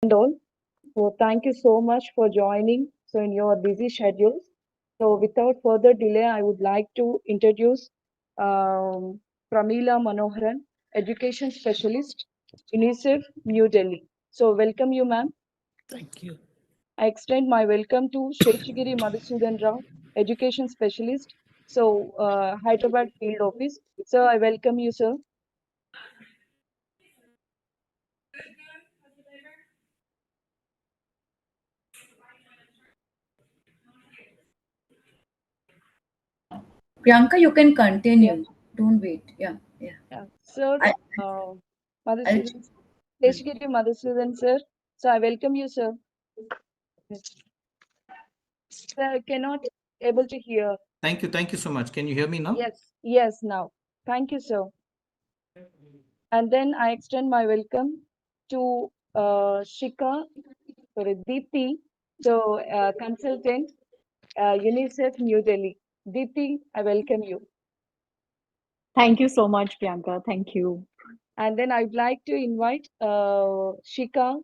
and all. So thank you so much for joining. So in your busy schedules. So without further delay, I would like to introduce um, Pramila Manoharan, Education Specialist, UNICEF, New Delhi. So welcome you, ma'am. Thank you. I extend my welcome to Sheshagiri Madhusudan Rao, Education Specialist. So Hyderabad Field Office. Sir, I welcome you, sir. Priyanka, you can continue. Yeah. Don't wait. Yeah. Sir, I, I'll, Madhusudan, Sheshagiri Madhusudan, sir. So I welcome you, sir. Sir, I cannot able to hear. Thank you so much. Can you hear me now? Yes, now. Thank you, sir. And then I extend my welcome to Deepti, so consultant, UNICEF New Delhi. Deepti, I welcome you. Thank you so much, Priyanka. Thank you. And then I'd like to invite Shika,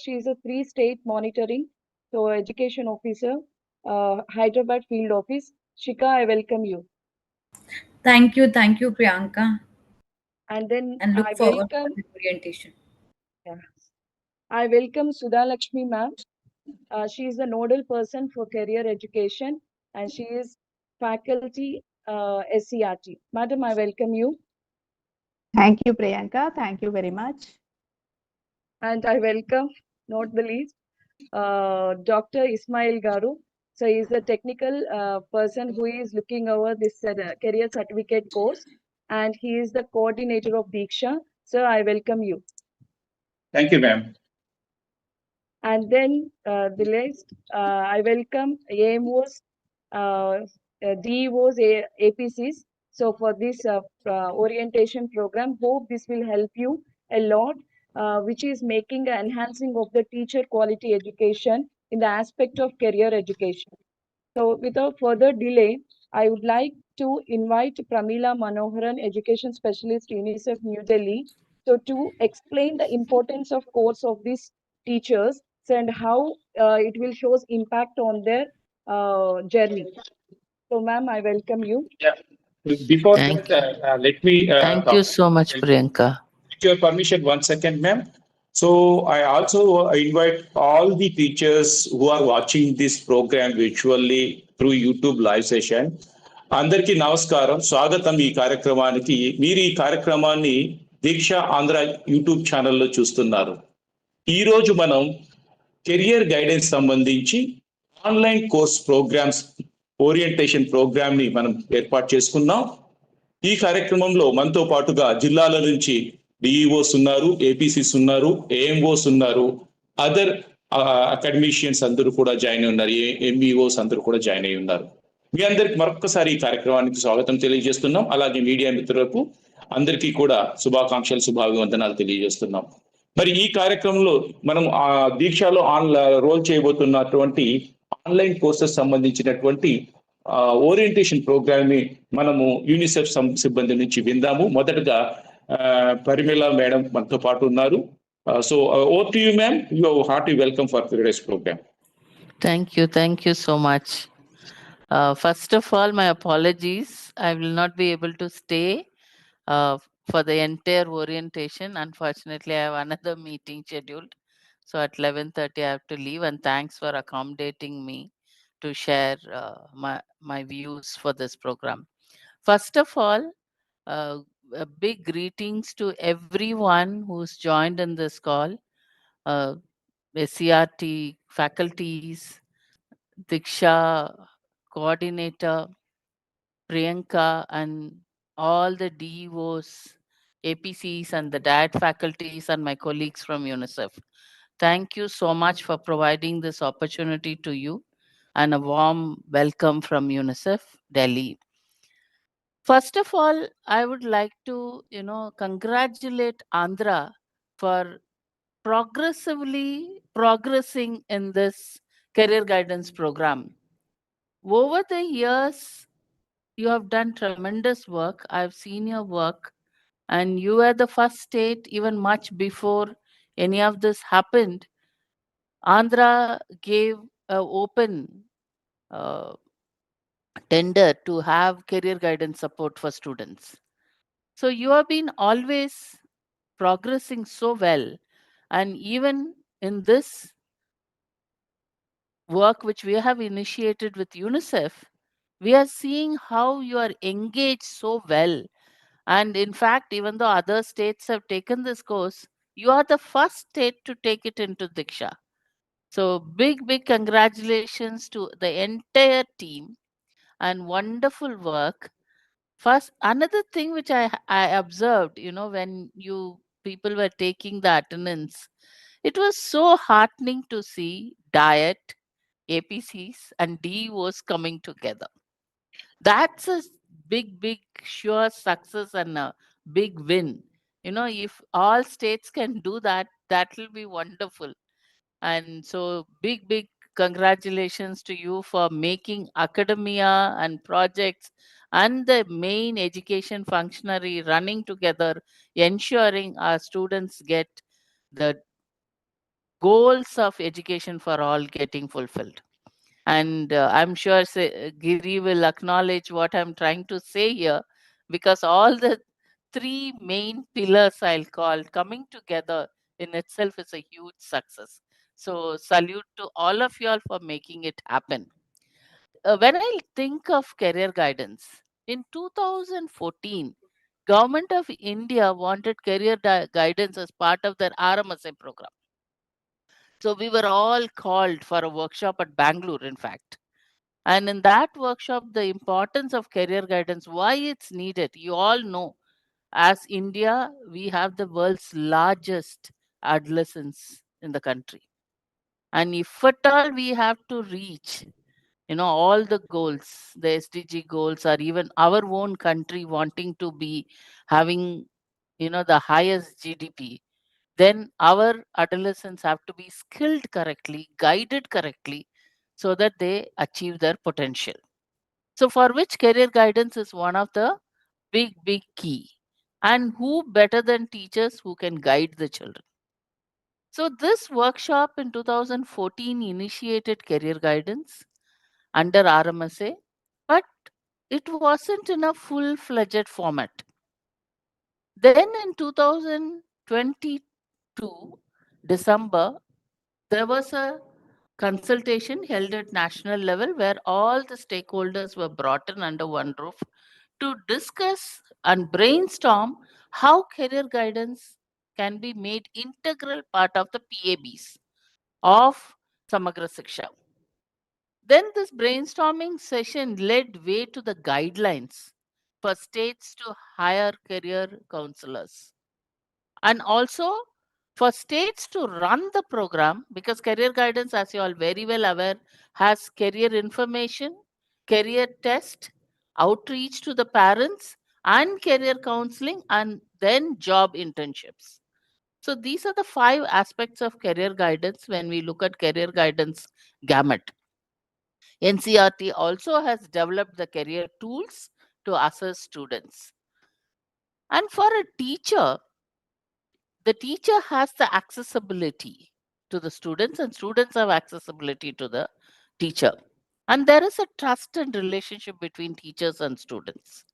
she is a 3-state monitoring, so education officer, Hyderabad field office. Shika, I welcome you. thank you, Priyanka, And then and look I forward for welcome, the orientation. yeah, I welcome Sudha Lakshmi ma'am. She is the nodal person for career education and she is faculty SCRT. Madam, I welcome you. Thank you, Priyanka. Thank you very much. And I welcome, not the least, Dr. Ismail Garu. So he is a technical person who is looking over this career certificate course and he is the coordinator of DIKSHA. Sir, I welcome you. Thank you, ma'am. And then the list, I welcome AMOs, DEOs, APCs. So for this orientation program, hope this will help you a lot, which is making an enhancing of the teacher quality education in the aspect of career education. So without further delay, I would like to invite Pramila Manoharan, Education Specialist, UNICEF New Delhi, so to explain the importance of course of these teachers and how it will shows impact on their journey. So ma'am, I welcome you. Yeah. Before Thank that, let me Thank you so much, Priyanka. with your permission, 1 second, ma'am. So I also invite all the teachers who are watching this program virtually through YouTube live session. అందరికీ నమస్కారం, స్వాగతం ఈ కార్యక్రమానికి. మీరు ఈ కార్యక్రమాన్ని దీక్ష Andhra YouTube ఛానల్లో చూస్తున్నారు. ఈరోజు మనం కెరియర్ గైడెన్స్ సంబంధించి online course programs orientation program ని మనం ఏర్పాటు చేసుకున్నాం. ఈ కార్యక్రమంలో మనతో పాటుగా జిల్లాల నుంచి డిఈఓస్ ఉన్నారు, ఏపీసీస్ ఉన్నారు, ఏఎంఓస్ ఉన్నారు, అదర్ అకాడమిషియన్స్ అందరూ కూడా జాయిన్ అయి ఉన్నారు, ఎంఈఓస్ అందరూ కూడా జాయిన్ అయి ఉన్నారు. మీ అందరికి మరొకసారి ఈ కార్యక్రమానికి స్వాగతం తెలియజేస్తున్నాం. అలాగే మీడియా మిత్రులకు అందరికీ కూడా శుభాకాంక్షలు, శుభాభివందనాలు తెలియజేస్తున్నాం. మరి ఈ కార్యక్రమంలో మనం దీక్షలో రోల్ చేయబోతున్నటువంటి ఆన్లైన్ కోర్సెస్ సంబంధించినటువంటి ఓరియంటేషన్ ప్రోగ్రామ్ ని మనము యూనిసెఫ్ సిబ్బంది నుంచి విందాము. మొదటగా పరిమళ మేడం మనతో పాటు ఉన్నారు. So over to you ma'am, you are hearty welcome for today's program. Thank you so much. First of all, my apologies. I will not be able to stay for the entire orientation. Unfortunately, I have another meeting scheduled. So at 11:30, I have to leave. And thanks for accommodating me to share my views for this program. First of all, a big greetings to everyone who's joined in this call, SCRT faculties, Diksha coordinator, Priyanka, and all the DEOs, APCs, and the DAD faculties, and my colleagues from UNICEF. Thank you so much for providing this opportunity to you, and a warm welcome from UNICEF Delhi. First of all, I would like to, congratulate Andhra for progressing in this career guidance program. Over the years, you have done tremendous work. I've seen your work, and you were the first state, even much before any of this happened, Andhra gave an open uh, tender to have career guidance support for students. So you have been always progressing so well. And even in this work which we have initiated with UNICEF, we are seeing how you are engaged so well. And in fact, even though other states have taken this course, you are the first state to take it into DIKSHA. So big congratulations to the entire team and wonderful work. First, another thing which I observed, when you people were taking the attendance, it was so heartening to see diet, APCs, and DEOs coming together. That's a big, sure success and a big win. If all states can do that, that will be wonderful. And so, big congratulations to you for making academia and projects and the main education functionary running together, ensuring our students get the goals of education for all getting fulfilled. And I'm sure Giri will acknowledge what I'm trying to say here, because all the three main pillars I'll call coming together in itself is a huge success. So salute to all of you all for making it happen. When I think of career guidance, in 2014, Government of India wanted career guidance as part of their RMSA program. So we were all called for a workshop at Bangalore, in fact. And in that workshop, the importance of career guidance, why it's needed, you all know. As India, we have the world's largest adolescents in the country. And if at all we have to reach, all the goals, the SDG goals, or even our own country wanting to be having, the highest GDP, then our adolescents have to be skilled correctly, guided correctly, so that they achieve their potential. So, for which career guidance is one of the big key. And who better than teachers who can guide the children? So, this workshop in 2014 initiated career guidance under RMSA, but it wasn't in a full fledged format. Then in 2022, December, there was a consultation held at national level where all the stakeholders were brought in under one roof to discuss and brainstorm how career guidance can be made integral part of the PABs of Samagra Shiksha. Then this brainstorming session led way to the guidelines for states to hire career counselors, and also for states to run the program, because career guidance, as you all very well aware, has career information, career test, outreach to the parents, and career counseling, and then job internships. So these are the 5 aspects of career guidance when we look at career guidance gamut. NCRT also has developed the career tools to assess students. And for a teacher, the teacher has the accessibility to the students, and students have accessibility to the teacher. And there is a trust and relationship between teachers and students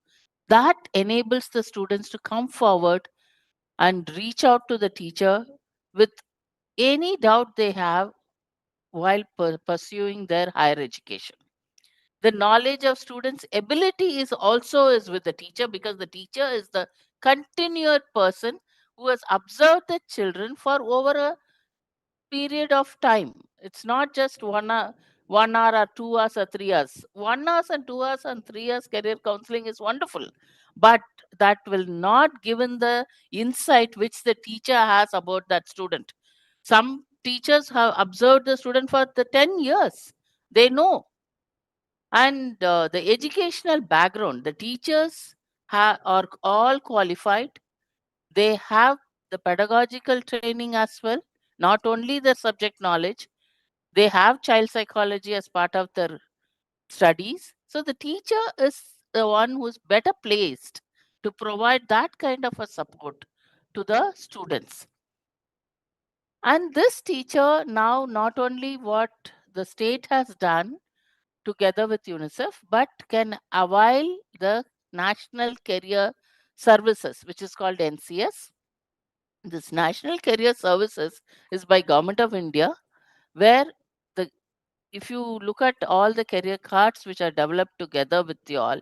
that enables the students to come forward and reach out to the teacher with any doubt they have while pursuing their higher education. The knowledge of students' ability is with the teacher, because the teacher is the continued person who has observed the children for over a period of time. It's not just 1 hour or 2 hours or 3 hours. 1 hour and 2 hours and 3 hours career counseling is wonderful, but that will not given the insight which the teacher has about that student. Some teachers have observed the student for the 10 years. They know. And the educational background, the teachers are all qualified. They have the pedagogical training as well, not only the subject knowledge. They have child psychology as part of their studies. So the teacher is the one who's better placed to provide that kind of a support to the students. And this teacher now not only what the state has done together with UNICEF, but can avail the National Career Services, which is called NCS. This National Career Services is by Government of India, where the if you look at all the career cards which are developed together with you all,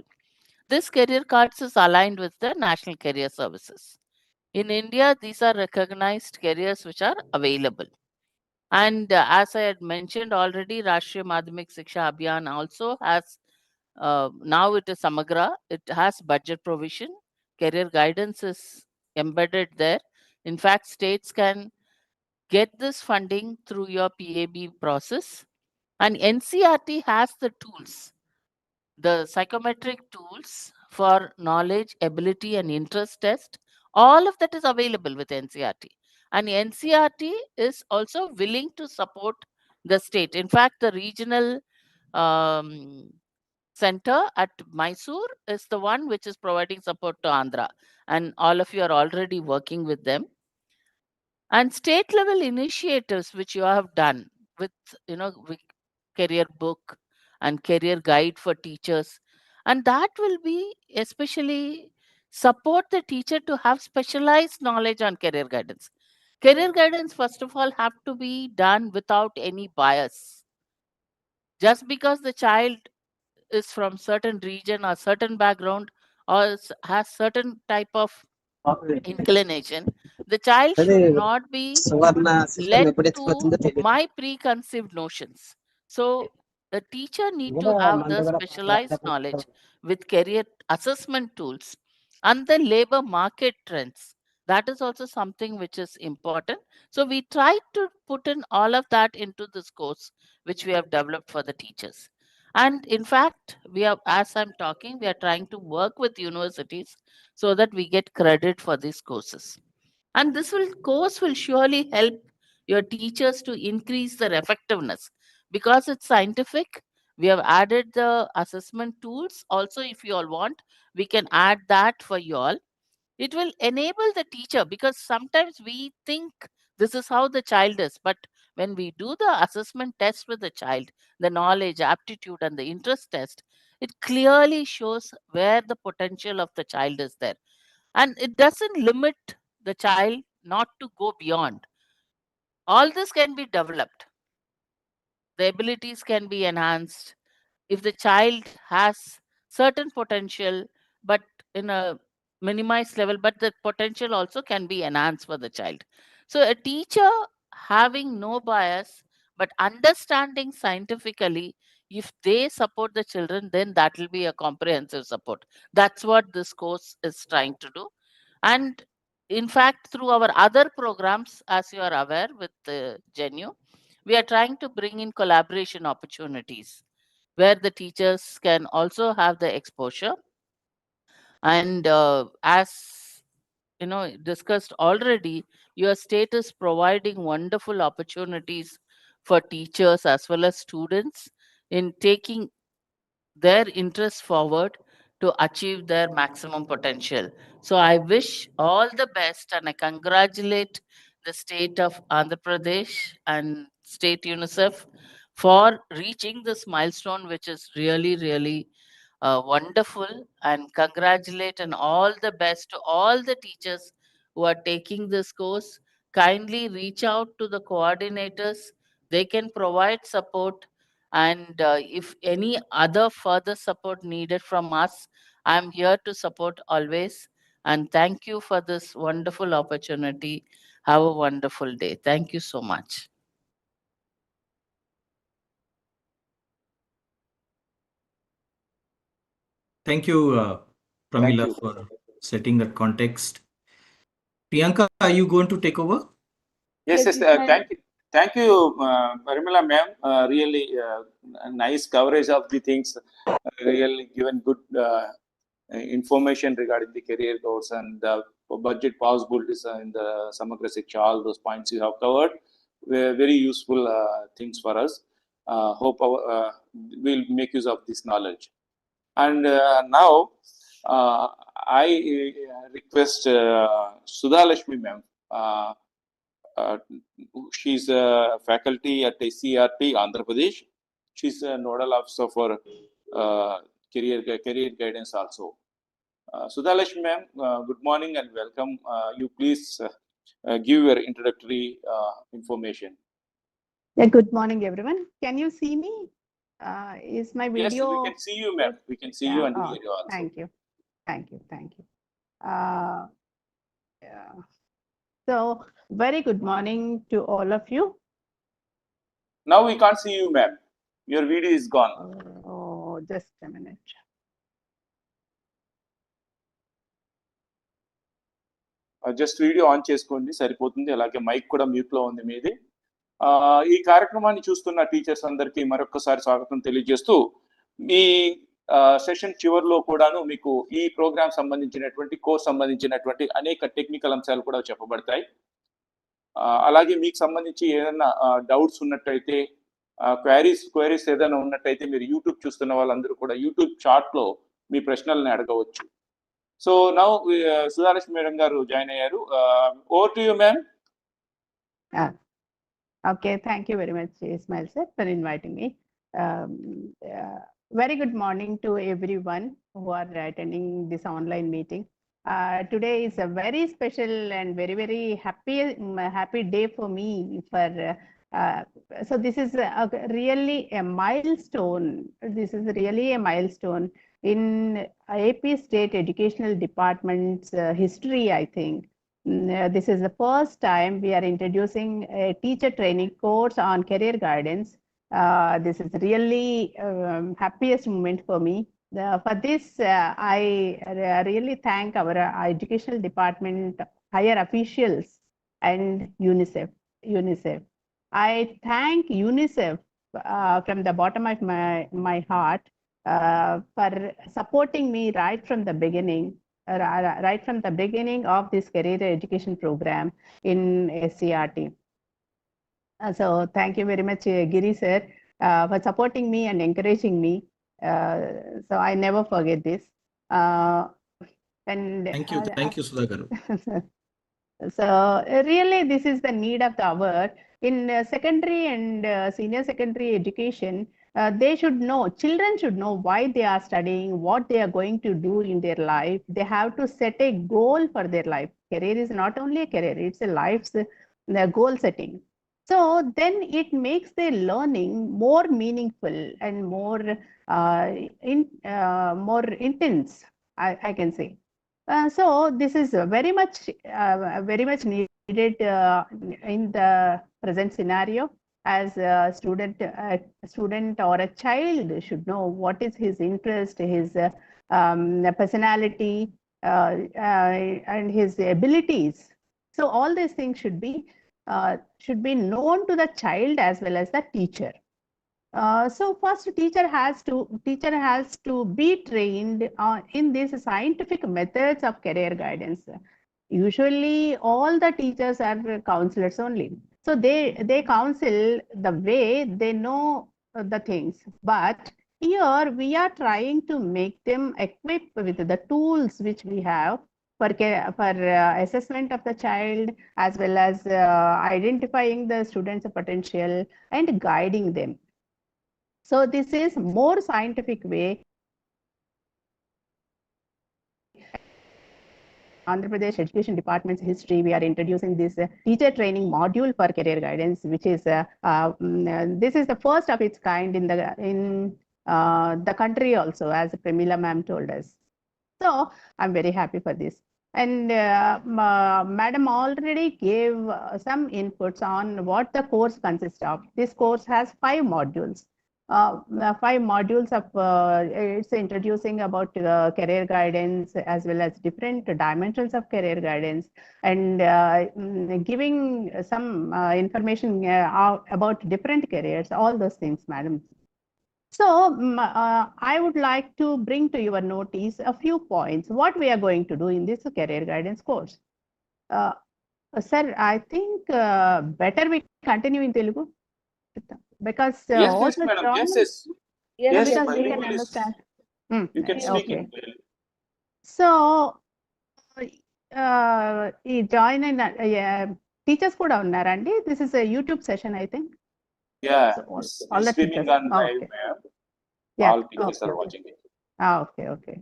this career cards is aligned with the National Career Services. In India, these are recognized careers which are available. And as I had mentioned already, Rashtriya Madhyamik Shiksha Abhiyan also has, now it is Samagra, it has budget provision. Career guidance is embedded there. In fact, states can get this funding through your PAB process. And NCRT has the tools, the psychometric tools for knowledge, ability, and interest test. All of that is available with NCRT. And NCRT is also willing to support the state. In fact, the regional um, center at Mysore is the one which is providing support to Andhra. And all of you are already working with them. And state level initiatives which you have done with, with career book and career guide for teachers, and that will be especially support the teacher to have specialized knowledge on career guidance. First of all, have to be done without any bias. Just because the child is from certain region or certain background or has certain type of inclination, the child should not be led to my preconceived notions. So the teacher need to have the specialized knowledge with career assessment tools and the labor market trends. That is also something which is important. So we try to put in all of that into this course which we have developed for the teachers. And in fact, we are, as I'm talking, we are trying to work with universities so that we get credit for these courses. And this course will surely help your teachers to increase their effectiveness because it's scientific. We have added the assessment tools. Also, if you all want, we can add that for you all. It will enable the teacher because sometimes we think this is how the child is, but when we do the assessment test with the child, the knowledge, aptitude, and the interest test, it clearly shows where the potential of the child is there. And it doesn't limit the child not to go beyond. All this can be developed. The abilities can be enhanced if the child has certain potential, but in a minimized level, but the potential also can be enhanced for the child. So a teacher having no bias, but understanding scientifically, if they support the children, then that will be a comprehensive support. That's what this course is trying to do. And in fact, through our other programs, as you are aware with Genu, we are trying to bring in collaboration opportunities where the teachers can also have the exposure. And as discussed already, your state is providing wonderful opportunities for teachers as well as students in taking their interests forward to achieve their maximum potential. So I wish all the best and I congratulate the state of Andhra Pradesh and state UNICEF for reaching this milestone, which is really, really wonderful. And congratulate and all the best to all the teachers who are taking this course. Kindly reach out to the coordinators. They can provide support, and if any other further support needed from us, I'm here to support always. And thank you for this wonderful opportunity. Have a wonderful day. Thank you so much. Thank you, Pramila, Thank you. for setting that context. Priyanka, are you going to take over? Yes, Yes, yes. it's my Thank you, Parimala ma'am. Really nice coverage of the things. Really given good information regarding the career course and the budget possibilities in the Samagra Shiksha. All those points you have covered were very useful things for us. Hope we'll make use of this knowledge. And now I request Sudha Lashmi ma'am she's a faculty at CRT, Andhra Pradesh. She's a nodal officer for career guidance also. Sudhalakshmi ma'am, good morning and welcome. You please give your introductory information. Yeah, good morning, everyone. Can you see me? Is my video? Yes, we can see you, ma'am. We can see you and hear you also. Thank you. Thank you. Thank you. Yeah. So, very good morning to all of you. Now we can't see you, ma'am. Your video is gone. Oh, just a minute. Just video on చేసుకోండి సరిపోతుంది. అలాగే mic కూడా mute లో ఉంది మీది. ఈ కార్యక్రమాన్ని చూస్తున్న టీచర్స్ అందరికీ మరొకసారి స్వాగతం తెలియజేస్తూ ఈ సెషన్ చివరిలో కూడాను మీకు ఈ ప్రోగ్రామ్ సంబంధించినటువంటి కోర్స్ సంబంధించినటువంటి అనేక టెక్నికల్ అంశాలు కూడా చెప్పబడతాయి. అలాగే మీకు సంబంధించి ఏదైనా డౌట్స్ ఉన్నట్టయితే క్వైరీస్ ఏదైనా ఉన్నట్టయితే మీరు యూట్యూబ్ చూస్తున్న వాళ్ళందరూ కూడా యూట్యూబ్ చాట్ లో మీ ప్రశ్నల్ని అడగవచ్చు. సో నౌ సుధాలక్ష్మి మేడం గారు జాయిన్ అయ్యారు. Over to you ma'am. Okay, thank you very much, Ismail sir, for inviting me. Very good morning to everyone who are attending this online meeting. Today is a very special and very happy day for me. So this is really a milestone. This is really a milestone in AP State Educational Department's history, I think. This is the first time we are introducing a teacher training course on career guidance. This is really happiest moment for me. For this, I really thank our educational department, higher officials, and UNICEF. I thank UNICEF from the bottom of my heart for supporting me right from the beginning. Right from the beginning of this career education program in SCRT. So thank you very much, Giri sir, for supporting me and encouraging me. So I never forget this. Thank you, Sudha garu. So really, this is the need of the hour. In secondary and senior secondary education, they should know, children should know why they are studying, what they are going to do in their life. They have to set a goal for their life. Career is not only a career, it's a life's goal setting. So then it makes their learning more meaningful and more intense, I can say. So this is very much needed in the present scenario, as a student or a child should know what is his interest, his personality, and his abilities. So all these things should be known to the child as well as the teacher. So first, teacher has to be trained in these scientific methods of career guidance. Usually, all the teachers are counselors only. So they counsel the way they know the things. But here we are trying to make them equipped with the tools which we have for assessment of the child, as well as identifying the students' potential and guiding them. So this is more scientific way. Andhra Pradesh Education Department's history, we are introducing this teacher training module for career guidance, which is this is the first of its kind in the country also, as Premila ma'am told us. So I'm very happy for this. And madam already gave some inputs on what the course consists of. This course has 5 modules. 5 modules of it's introducing about career guidance, as well as different dimensions of career guidance, and giving some information about different careers, all those things, madam. So I would like to bring to your notice a few points what we are going to do in this career guidance course. Sir, I think better we continue in Telugu, because Yes, also madam. join, Yes. because my we can English. understand. You can speak Okay. in Telugu. So join in teachers కూడా ఉన్నారండి? This is a YouTube session, I think. Yeah, So all it's the streaming teachers. on live, Okay. ma'am. Yeah. All teachers Okay. are watching it. Okay.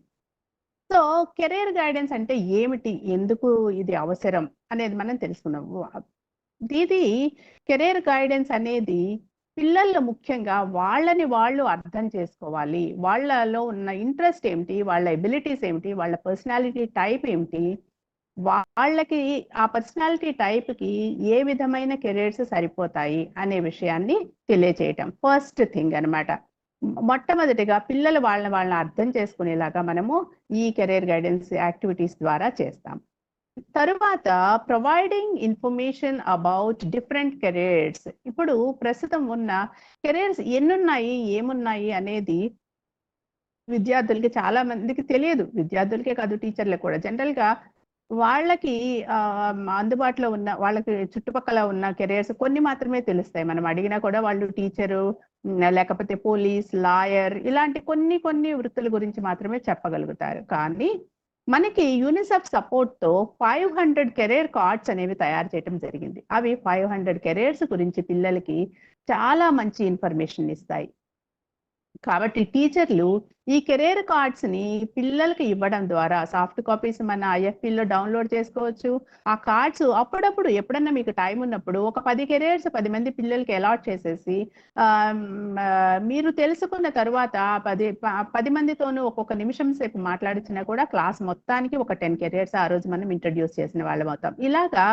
So career guidance అంటే ఏమిటి, ఎందుకు ఇది అవసరం అనేది మనం తెలుసుకున్నాం. ఇది కెరీర్ గైడెన్స్ అనేది పిల్లలు ముఖ్యంగా వాళ్ళని వాళ్ళు అర్థం చేసుకోవాలి. వాళ్ళలో ఉన్న ఇంట్రెస్ట్ ఏమిటి, వాళ్ళ ఎబిలిటీస్ ఏమిటి, వాళ్ళ పర్సనాలిటీ టైప్ ఏమిటి, వాళ్ళకి ఆ పర్సనాలిటీ టైప్కి ఏ విధమైన కెరీర్స్ సరిపోతాయి అనే విషయాన్ని తెలియచేయటం ఫస్ట్ థింగ్ అనమాట. మొట్టమొదటిగా పిల్లలు వాళ్ళని అర్థం చేసుకునేలాగా మనము ఈ కెరీర్ గైడెన్స్ యాక్టివిటీస్ ద్వారా చేస్తాం. తరువాత providing information about different careers. ఇప్పుడు ప్రస్తుతం ఉన్న కెరీర్స్ ఎన్నున్నాయి, ఏమున్నాయి అనేది విద్యార్థులకి చాలా మందికి తెలియదు. విద్యార్థులకే కాదు, టీచర్లకు కూడా. జనరల్గా వాళ్ళకి అందుబాటులో ఉన్న వాళ్ళకి చుట్టుపక్కల ఉన్న కెరీర్స్ కొన్ని మాత్రమే తెలుస్తాయి. మనం అడిగినా కూడా వాళ్ళు టీచరు, లేకపోతే పోలీస్, లాయర్, ఇలాంటి కొన్ని వృత్తుల గురించి మాత్రమే చెప్పగలుగుతారు. కానీ మనకి యూనిసెఫ్ సపోర్ట్తో 500 కెరీర్ కార్డ్స్ అనేవి తయారు చేయడం జరిగింది. అవి 500 కెరీర్స్ గురించి పిల్లలకి చాలా మంచి ఇన్ఫర్మేషన్ ఇస్తాయి. కాబట్టి టీచర్లు ఈ కెరీర్ కార్డ్స్ ని పిల్లలకి ఇవ్వడం ద్వారా సాఫ్ట్ కాపీస్ మన IFPలో డౌన్లోడ్ చేసుకోవచ్చు. ఆ కార్డ్స్ అప్పుడప్పుడు ఎప్పుడన్నా మీకు టైం ఉన్నప్పుడు ఒక 10 కెరీర్స్ 10 మంది పిల్లలకి అలాట్ చేసేసి మీరు తెలుసుకున్న తర్వాత 10 మందితోనూ ఒక్కొక్క నిమిషం సేపు మాట్లాడించినా కూడా క్లాస్ మొత్తానికి ఒక 10 కెరీర్స్ ఆ రోజు మనం ఇంట్రడ్యూస్ చేసిన వాళ్ళం అవుతాం. ఇలాగా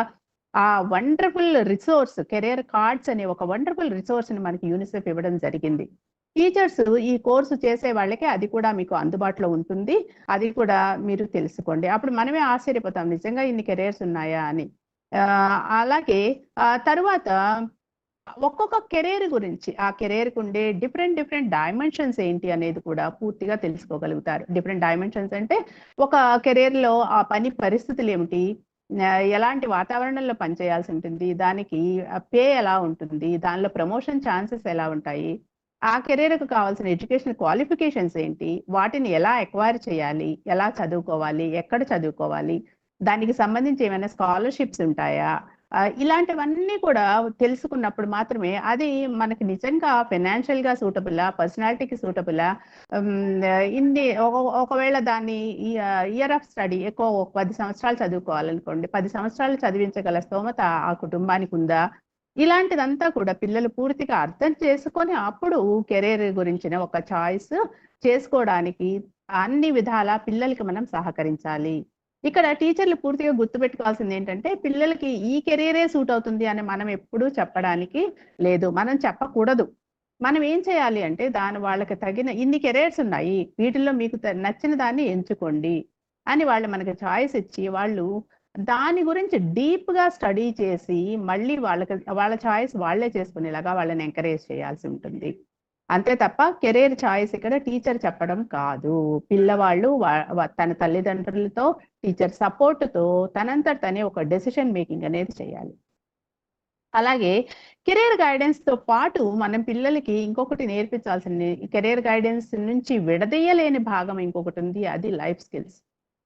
ఆ వండర్ఫుల్ రిసోర్స్ కెరీర్ కార్డ్స్ అనే ఒక వండర్ఫుల్ రిసోర్స్ ని మనకి యూనిసెఫ్ ఇవ్వడం జరిగింది. టీచర్స్ ఈ కోర్సు చేసే వాళ్ళకి అది కూడా మీకు అందుబాటులో ఉంటుంది. అది కూడా మీరు తెలుసుకోండి. అప్పుడు మనమే ఆశ్చర్యపోతాం, నిజంగా ఇన్ని కెరీర్స్ ఉన్నాయా అని. అలాగే తరువాత ఒక్కొక్క కెరీర్ గురించి, ఆ కెరీర్కి ఉండే డిఫరెంట్ డైమెన్షన్స్ ఏంటి అనేది కూడా పూర్తిగా తెలుసుకోగలుగుతారు. డిఫరెంట్ డైమెన్షన్స్ అంటే ఒక కెరీర్లో ఆ పని పరిస్థితులు ఏమిటి, ఎలాంటి వాతావరణంలో పనిచేయాల్సి ఉంటుంది, దానికి పే ఎలా ఉంటుంది, దానిలో ప్రమోషన్ ఛాన్సెస్ ఎలా ఉంటాయి, ఆ కెరీర్కు కావాల్సిన ఎడ్యుకేషనల్ క్వాలిఫికేషన్స్ ఏంటి, వాటిని ఎలా ఎక్వైర్ చేయాలి, ఎలా చదువుకోవాలి, ఎక్కడ చదువుకోవాలి, దానికి సంబంధించి ఏమైనా స్కాలర్షిప్స్ ఉంటాయా, ఇలాంటివన్నీ కూడా తెలుసుకున్నప్పుడు మాత్రమే అది మనకి నిజంగా ఫైనాన్షియల్గా సూటబులా, పర్సనాలిటీకి సూటబులా, ఒకవేళ దాన్ని ఇయర్ ఆఫ్ స్టడీ ఎక్కువ 10 సంవత్సరాలు చదువుకోవాలనుకోండి, 10 సంవత్సరాలు చదివించగల స్తోమత ఆ కుటుంబానికి ఉందా, ఇలాంటిదంతా కూడా పిల్లలు పూర్తిగా అర్థం చేసుకొని అప్పుడు కెరీర్ గురించిన ఒక చాయిస్ చేసుకోవడానికి అన్ని విధాలా పిల్లలకి మనం సహకరించాలి. ఇక్కడ టీచర్లు పూర్తిగా గుర్తుపెట్టుకోవాల్సింది ఏంటంటే పిల్లలకి ఈ కెరీరే సూట్ అవుతుంది అని మనం ఎప్పుడూ చెప్పడానికి లేదు, మనం చెప్పకూడదు. మనం ఏం చేయాలి అంటే వాళ్ళకి తగిన ఇన్ని కెరీర్స్ ఉన్నాయి, వీటిల్లో మీకు నచ్చిన దాన్ని ఎంచుకోండి అని వాళ్ళు మనకి చాయిస్ ఇచ్చి వాళ్ళు దాని గురించి డీప్గా స్టడీ చేసి మళ్ళీ వాళ్ళ చాయిస్ వాళ్ళే చేసుకునేలాగా వాళ్ళని ఎంకరేజ్ చేయాల్సి ఉంటుంది. అంతే తప్ప కెరీర్ చాయిస్ ఇక్కడ టీచర్ చెప్పడం కాదు. పిల్లవాళ్ళు తన తల్లిదండ్రులతో, టీచర్ సపోర్ట్తో తనంతట తనే ఒక డెసిషన్ మేకింగ్ అనేది చేయాలి. అలాగే కెరీర్ గైడెన్స్తో పాటు మనం పిల్లలకి ఇంకొకటి నేర్పించాల్సింది, కెరీర్ గైడెన్స్ నుంచి విడదీయలేని భాగం ఇంకొకటి ఉంది, అది లైఫ్ స్కిల్స్.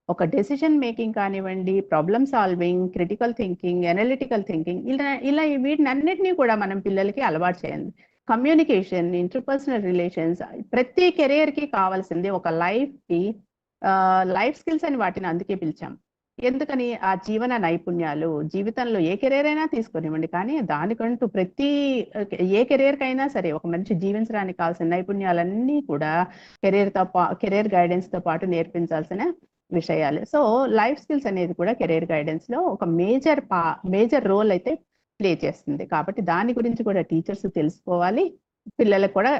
ఒక డెసిషన్ మేకింగ్ కానివ్వండి, problem solving, critical thinking, analytical thinking, ఇలా వీటిని అన్నిటినీ కూడా మనం పిల్లలకి అలవాటు చేయాలి. కమ్యూనికేషన్, ఇంటర్పర్సనల్ రిలేషన్స్, ప్రతి కెరియర్కి కావాల్సింది ఒక లైఫ్ స్కిల్స్ అని వాటిని అందుకే పిలిచాం. ఎందుకని ఆ జీవన నైపుణ్యాలు, జీవితంలో ఏ కెరీర్ అయినా తీసుకునివ్వండి, కానీ దానికంటూ ఏ కెరీర్కైనా సరే ఒక మనిషి జీవించడానికి కావాల్సిన నైపుణ్యాలన్నీ కూడా కెరీర్ గైడెన్స్తో పాటు నేర్పించాల్సిన విషయాలు. సో లైఫ్ స్కిల్స్ అనేది కూడా కెరీర్ గైడెన్స్ లో ఒక మేజర్ రోల్ అయితే ప్లే చేస్తుంది. కాబట్టి దాని గురించి కూడా టీచర్స్ తెలుసుకోవాలి, పిల్లలకు కూడా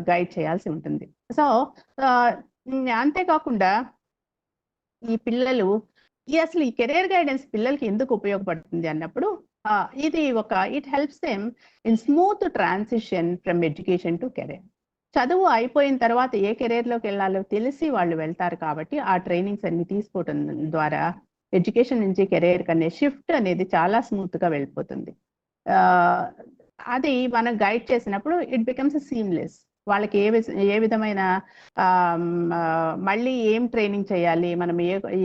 గైడ్ చేయాల్సి ఉంటుంది. సో అంతేకాకుండా ఈ పిల్లలు అసలు ఈ కెరీర్ గైడెన్స్ పిల్లలకి ఎందుకు ఉపయోగపడుతుంది అన్నప్పుడు it helps them in smooth transition from education to career. చదువు అయిపోయిన తర్వాత ఏ కెరీర్లోకి వెళ్ళాలో తెలిసి వాళ్ళు వెళ్తారు. కాబట్టి ఆ ట్రైనింగ్స్ అన్ని తీసుకోవడం ద్వారా ఎడ్యుకేషన్ నుంచి కెరీర్ కనే షిఫ్ట్ అనేది చాలా స్మూత్గా వెళ్ళిపోతుంది. అది మనం గైడ్ చేసినప్పుడు ఇట్ బికమ్స్ సీమ్లెస్. వాళ్ళకి ఏ విధమైన మళ్ళీ ఏం ట్రైనింగ్ చేయాలి, మనం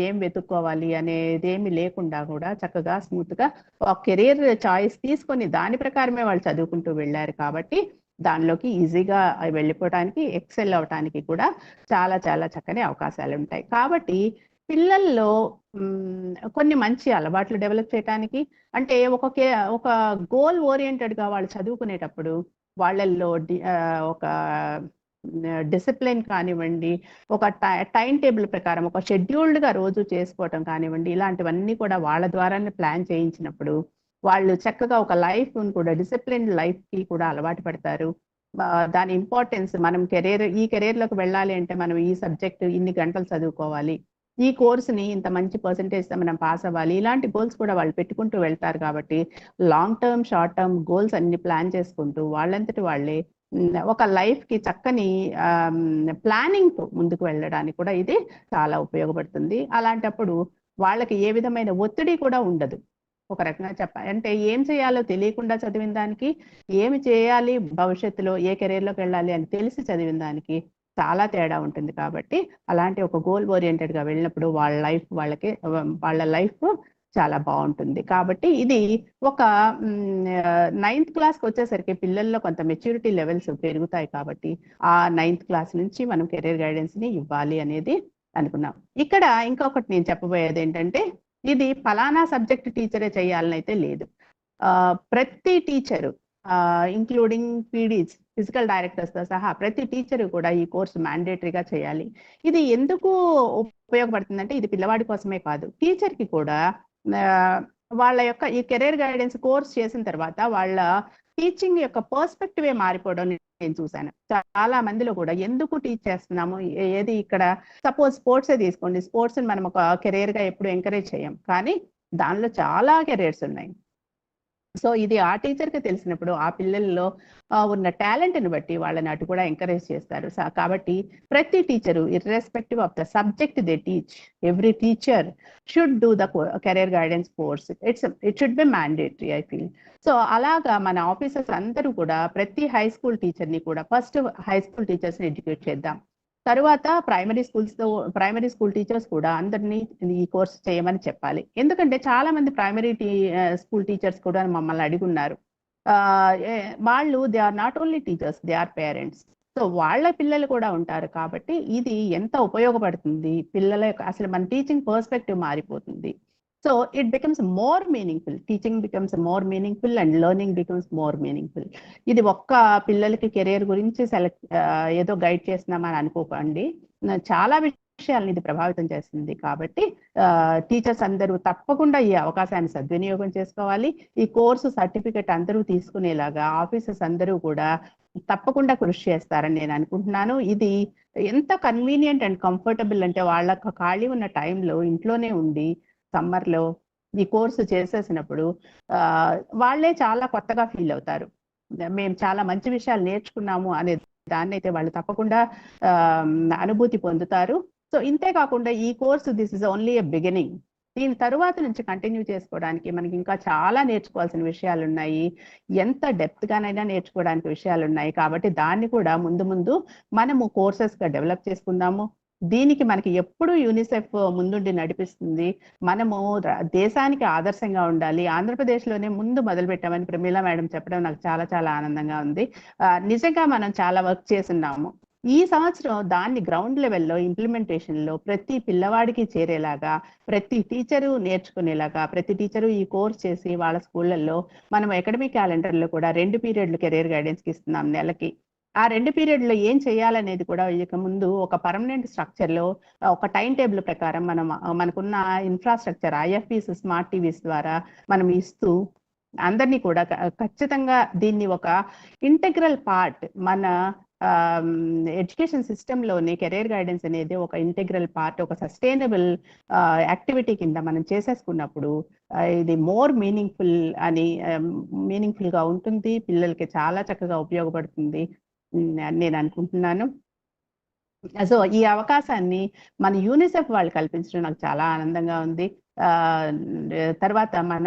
ఏం వెతుక్కోవాలి అనేది ఏమి లేకుండా కూడా చక్కగా స్మూత్గా ఒక కెరీర్ చాయిస్ తీసుకొని దాని ప్రకారమే వాళ్ళు చదువుకుంటూ వెళ్ళారు. కాబట్టి దానిలోకి ఈజీగా వెళ్ళిపోవడానికి, ఎక్సెల్ అవడానికి కూడా చాలా చాలా చక్కని అవకాశాలు ఉంటాయి. కాబట్టి పిల్లల్లో కొన్ని మంచి అలవాట్లు డెవలప్ చేయడానికి, అంటే ఒక గోల్ ఓరియంటెడ్గా వాళ్ళు చదువుకునేటప్పుడు వాళ్ళల్లో ఒక డిసిప్లిన్ కానివ్వండి, ఒక టైం టేబుల్ ప్రకారం ఒక షెడ్యూల్డ్గా రోజు చేసుకోవటం కానివ్వండి, ఇలాంటివన్నీ కూడా వాళ్ళ ద్వారానే ప్లాన్ చేయించినప్పుడు వాళ్ళు చక్కగా ఒక లైఫ్ను కూడా డిసిప్లిన్ లైఫ్కి కూడా అలవాటు పడతారు. దాని ఇంపార్టెన్స్, మనం ఈ కెరీర్లోకి వెళ్ళాలి అంటే మనం ఈ సబ్జెక్ట్ ఇన్ని గంటలు చదువుకోవాలి, ఈ కోర్సుని ఇంత మంచి పర్సంటేజ్తో మనం పాస్ అవ్వాలి, ఇలాంటి గోల్స్ కూడా వాళ్ళు పెట్టుకుంటూ వెళ్తారు. కాబట్టి long term, short term goals అన్ని ప్లాన్ చేసుకుంటూ వాళ్ళంతటి వాళ్ళే ఒక లైఫ్కి చక్కని ప్లానింగ్తో ముందుకు వెళ్ళడానికి కూడా ఇది చాలా ఉపయోగపడుతుంది. అలాంటప్పుడు వాళ్ళకి ఏ విధమైన ఒత్తిడి కూడా ఉండదు. ఒక రకంగా చెప్పాలి అంటే ఏం చేయాలో తెలియకుండా చదివిన దానికి, ఏమి చేయాలి భవిష్యత్తులో ఏ కెరీర్లోకి వెళ్ళాలి అని తెలిసి చదివిన దానికి చాలా తేడా ఉంటుంది. కాబట్టి అలాంటి ఒక గోల్ ఓరియంటెడ్గా వెళ్ళినప్పుడు వాళ్ళ లైఫ్ చాలా బాగుంటుంది. కాబట్టి ఇది ఒక 9th క్లాస్కి వచ్చేసరికి పిల్లల్లో కొంత మెచ్యూరిటీ లెవెల్స్ పెరుగుతాయి. కాబట్టి ఆ 9th క్లాస్ నుంచి మనం కెరీర్ గైడెన్స్ని ఇవ్వాలి అనేది అనుకున్నాం. ఇక్కడ ఇంకొకటి నేను చెప్పబోయేది ఏంటంటే, ఇది ఫలానా సబ్జెక్ట్ టీచరే చేయాలని అయితే లేదు. ప్రతి టీచరు ఇంక్లూడింగ్ పీడీస్, ఫిజికల్ డైరెక్టర్స్తో సహా ప్రతి టీచరు కూడా ఈ కోర్సు మ్యాండేటరీగా చేయాలి. ఇది ఎందుకు ఉపయోగపడుతుందంటే, ఇది పిల్లవాడి కోసమే కాదు, టీచర్కి కూడా వాళ్ళ యొక్క ఈ కెరీర్ గైడెన్స్ కోర్స్ చేసిన తర్వాత వాళ్ళ టీచింగ్ యొక్క పర్స్పెక్టివే మారిపోవడం నేను చూశాను. చాలా మందిలో కూడా ఎందుకు టీచ్ చేస్తున్నాము, ఏది ఇక్కడ సపోజ్ స్పోర్ట్సే తీసుకోండి, స్పోర్ట్స్ మనం ఒక కెరీర్గా ఎప్పుడు ఎంకరేజ్ చేయం, కానీ దానిలో చాలా కెరీర్స్ ఉన్నాయి. సో ఇది ఆ టీచర్కి తెలిసినప్పుడు ఆ పిల్లల్లో ఉన్న టాలెంట్ని బట్టి వాళ్ళని అటు కూడా ఎంకరేజ్ చేస్తారు. కాబట్టి ప్రతి teacher irrespective of the subject they teach, every teacher should do the career guidance course. It should be mandatory I feel. So అలాగా మన ఆఫీసర్స్ అందరూ కూడా ప్రతి హై స్కూల్ టీచర్ని కూడా ఫస్ట్ హై స్కూల్ టీచర్స్ని ఎడ్యుకేట్ చేద్దాం. తర్వాత ప్రైమరీ స్కూల్ టీచర్స్ కూడా అందరినీ ఈ కోర్స్ చేయమని చెప్పాలి. ఎందుకంటే చాలా మంది ప్రైమరీ స్కూల్ టీచర్స్ కూడా మమ్మల్ని అడిగి ఉన్నారు. వాళ్ళు they are not only teachers, they are parents. So వాళ్ళ పిల్లలు కూడా ఉంటారు. కాబట్టి ఇది ఎంత ఉపయోగపడుతుంది పిల్లల యొక్క, అసలు మన టీచింగ్ పర్స్పెక్టివ్ మారిపోతుంది. So it becomes more meaningful, teaching becomes more meaningful and learning becomes more meaningful. ఇది ఒక్క పిల్లలకి కెరీర్ గురించి ఏదో గైడ్ చేస్తున్నామని అనుకోకండి, చాలా విషయాలను ఇది ప్రభావితం చేస్తుంది. కాబట్టి టీచర్స్ అందరూ తప్పకుండా ఈ అవకాశాన్ని సద్వినియోగం చేసుకోవాలి. ఈ కోర్సు సర్టిఫికెట్ అందరూ తీసుకునేలాగా ఆఫీసర్స్ అందరూ కూడా తప్పకుండా కృషి చేస్తారని నేను అనుకుంటున్నాను. ఇది ఎంత కన్వీనియంట్ అండ్ కంఫర్టబుల్ అంటే, వాళ్ళకు ఖాళీ ఉన్న టైంలో ఇంట్లోనే ఉండి సమ్మర్లో ఈ కోర్సు చేసేసినప్పుడు వాళ్ళే చాలా కొత్తగా ఫీల్ అవుతారు. మేము చాలా మంచి విషయాలు నేర్చుకున్నాము అనే దాన్ని అయితే వాళ్ళు తప్పకుండా అనుభూతి పొందుతారు. సో ఇంతే కాకుండా ఈ course this is only a beginning. దీని తరువాత నుంచి కంటిన్యూ చేసుకోవడానికి మనకి ఇంకా చాలా నేర్చుకోవాల్సిన విషయాలు ఉన్నాయి, ఎంత డెప్త్గానైనా నేర్చుకోవడానికి విషయాలు ఉన్నాయి. కాబట్టి దాన్ని కూడా ముందు ముందు మనము కోర్సెస్గా డెవలప్ చేసుకుందాము. దీనికి మనకి ఎప్పుడు యూనిసెఫ్ ముందుండి నడిపిస్తుంది. మనము దేశానికి ఆదర్శంగా ఉండాలి. ఆంధ్రప్రదేశ్లోనే ముందు మొదలుపెట్టామని ప్రమీల మేడం చెప్పడం నాకు చాలా చాలా ఆనందంగా ఉంది. నిజంగా మనం చాలా వర్క్ చేస్తున్నాము. ఈ సంవత్సరం దాన్ని గ్రౌండ్ లెవెల్లో ఇంప్లిమెంటేషన్లో ప్రతి పిల్లవాడికి చేరేలాగా, ప్రతి టీచరు నేర్చుకునేలాగా, ప్రతి టీచరు ఈ కోర్స్ చేసి వాళ్ళ స్కూళ్ళల్లో మనం అకాడమిక్ క్యాలెండర్లో కూడా 2 పీరియడ్లు కెరీర్ గైడెన్స్కి ఇస్తున్నాం నెలకి. ఆ 2 పీరియడ్లో ఏం చేయాలనేది కూడా ఇక ముందు ఒక పర్మనెంట్ స్ట్రక్చర్లో ఒక టైం టేబుల్ ప్రకారం మనకున్న ఇన్ఫ్రాస్ట్రక్చర్ IFPs, స్మార్ట్ టీవీస్ ద్వారా మనం ఇస్తూ అందరినీ కూడా ఖచ్చితంగా దీన్ని ఒక ఇంటెగ్రల్ పార్ట్, మన ఎడ్యుకేషన్ సిస్టంలోని కెరీర్ గైడెన్స్ అనేది ఒక ఇంటెగ్రల్ పార్ట్, ఒక సస్టైనబుల్ యాక్టివిటీ కింద మనం చేసేసుకున్నప్పుడు ఇది మోర్ మీనింగ్ఫుల్గా ఉంటుంది, పిల్లలకి చాలా చక్కగా ఉపయోగపడుతుంది నేను అనుకుంటున్నాను. సో ఈ అవకాశాన్ని మన యూనిసెఫ్ వాళ్ళు కల్పించడం నాకు చాలా ఆనందంగా ఉంది. తర్వాత మన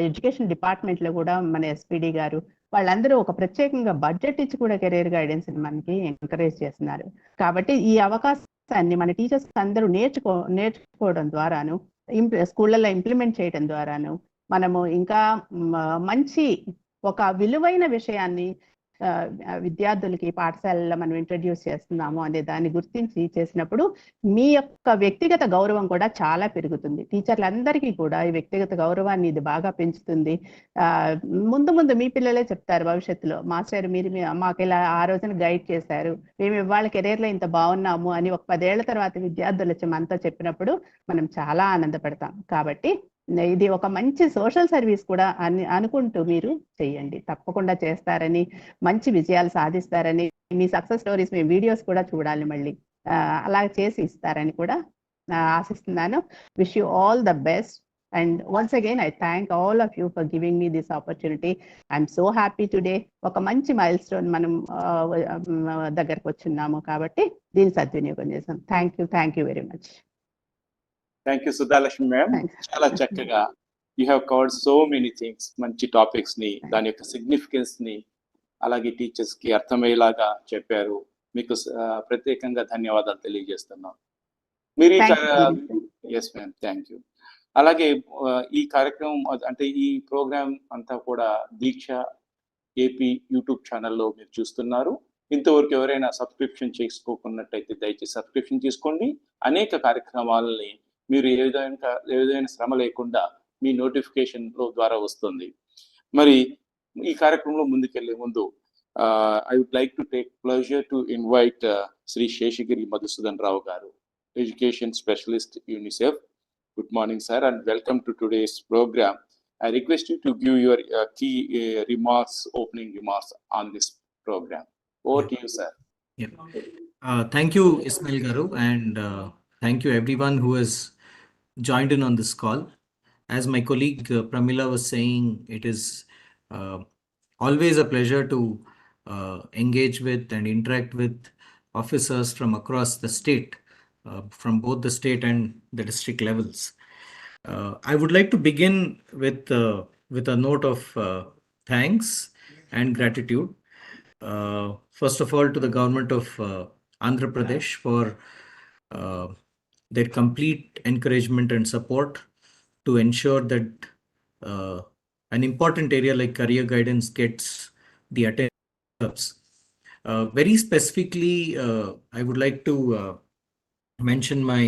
ఎడ్యుకేషన్ డిపార్ట్మెంట్లో కూడా మన SPD గారు వాళ్ళందరూ ఒక ప్రత్యేకంగా బడ్జెట్ ఇచ్చి కూడా కెరీర్ గైడెన్స్ మనకి ఎంకరేజ్ చేస్తున్నారు. కాబట్టి ఈ అవకాశాన్ని మన టీచర్స్ అందరూ నేర్చుకోవడం ద్వారాను, స్కూళ్ళల్లో ఇంప్లిమెంట్ చేయడం ద్వారాను మనము ఇంకా మంచి ఒక విలువైన విషయాన్ని విద్యార్థులకి పాఠశాలలో మనం ఇంట్రడ్యూస్ చేస్తున్నాము అనే దాన్ని గుర్తించి చేసినప్పుడు మీ యొక్క వ్యక్తిగత గౌరవం కూడా చాలా పెరుగుతుంది. టీచర్లందరికీ కూడా ఈ వ్యక్తిగత గౌరవాన్ని ఇది బాగా పెంచుతుంది. ముందు మీ పిల్లలే చెప్తారు భవిష్యత్తులో, మాస్టర్ మీరు మాకు ఇలా ఆ రోజున గైడ్ చేశారు, మేము ఇవాళ కెరీర్లో ఇంత బాగున్నాము అని ఒక 10 ఏళ్ల తర్వాత విద్యార్థులు వచ్చి మనతో చెప్పినప్పుడు మనం చాలా ఆనందపడతాం. కాబట్టి ఇది ఒక మంచి సోషల్ సర్వీస్ కూడా అనుకుంటూ మీరు చెయ్యండి. తప్పకుండా చేస్తారని, మంచి విజయాలు సాధిస్తారని, మీ సక్సెస్ స్టోరీస్ మీ వీడియోస్ కూడా చూడాలి, మళ్ళీ అలా చేసి ఇస్తారని కూడా ఆశిస్తున్నాను. Wish you all the best. And once again, I thank all of you for giving me this opportunity. I'm so happy today. ఒక మంచి మైల్ స్టోన్ మనం దగ్గరకు వచ్చున్నాము కాబట్టి దీన్ని సద్వినియోగం చేసాం. Thank you very much. Thank you Sudhalakshmi ma'am. చాలా చక్కగా you have covered so many things. మంచి టాపిక్స్ ని, దాని యొక్క సిగ్నిఫికెన్స్ ని, అలాగే టీచర్స్ కి అర్థమయ్యేలాగా చెప్పారు. మీకు ప్రత్యేకంగా ధన్యవాదాలు తెలియజేస్తున్నాం. మీరు ఎస్ మ్యామ్, థ్యాంక్ యూ. అలాగే ఈ కార్యక్రమం అంటే ఈ ప్రోగ్రామ్ అంతా కూడా దీక్ష ఏపీ యూట్యూబ్ ఛానల్లో మీరు చూస్తున్నారు. ఇంతవరకు ఎవరైనా సబ్స్క్రిప్షన్ చేసుకోకున్నట్టయితే దయచేసి సబ్స్క్రిప్షన్ చేసుకోండి. అనేక కార్యక్రమాలని మీరు ఏ విధమైన శ్రమ లేకుండా మీ నోటిఫికేషన్ ద్వారా వస్తుంది. మరి ఈ కార్యక్రమంలో ముందుకెళ్లే ముందు I would like to take pleasure to invite Shri Seshagiri Madhusudan Rao garu, education specialist, UNICEF. Good morning, sir, and welcome to today's program. I request you to give your key opening remarks on this program. Over to you, sir. Yeah. Thank you, Ismail Garu, and thank you everyone who has joined in on this call. As my colleague Pramila was saying, it is always a pleasure to engage with and interact with officers from across the state. From both the state and the district levels. I would like to begin with a note of thanks and gratitude. First of all, to the government of Andhra Pradesh for their complete encouragement and support to ensure that an important area like career guidance gets the attention. Very specifically, I would like to mention my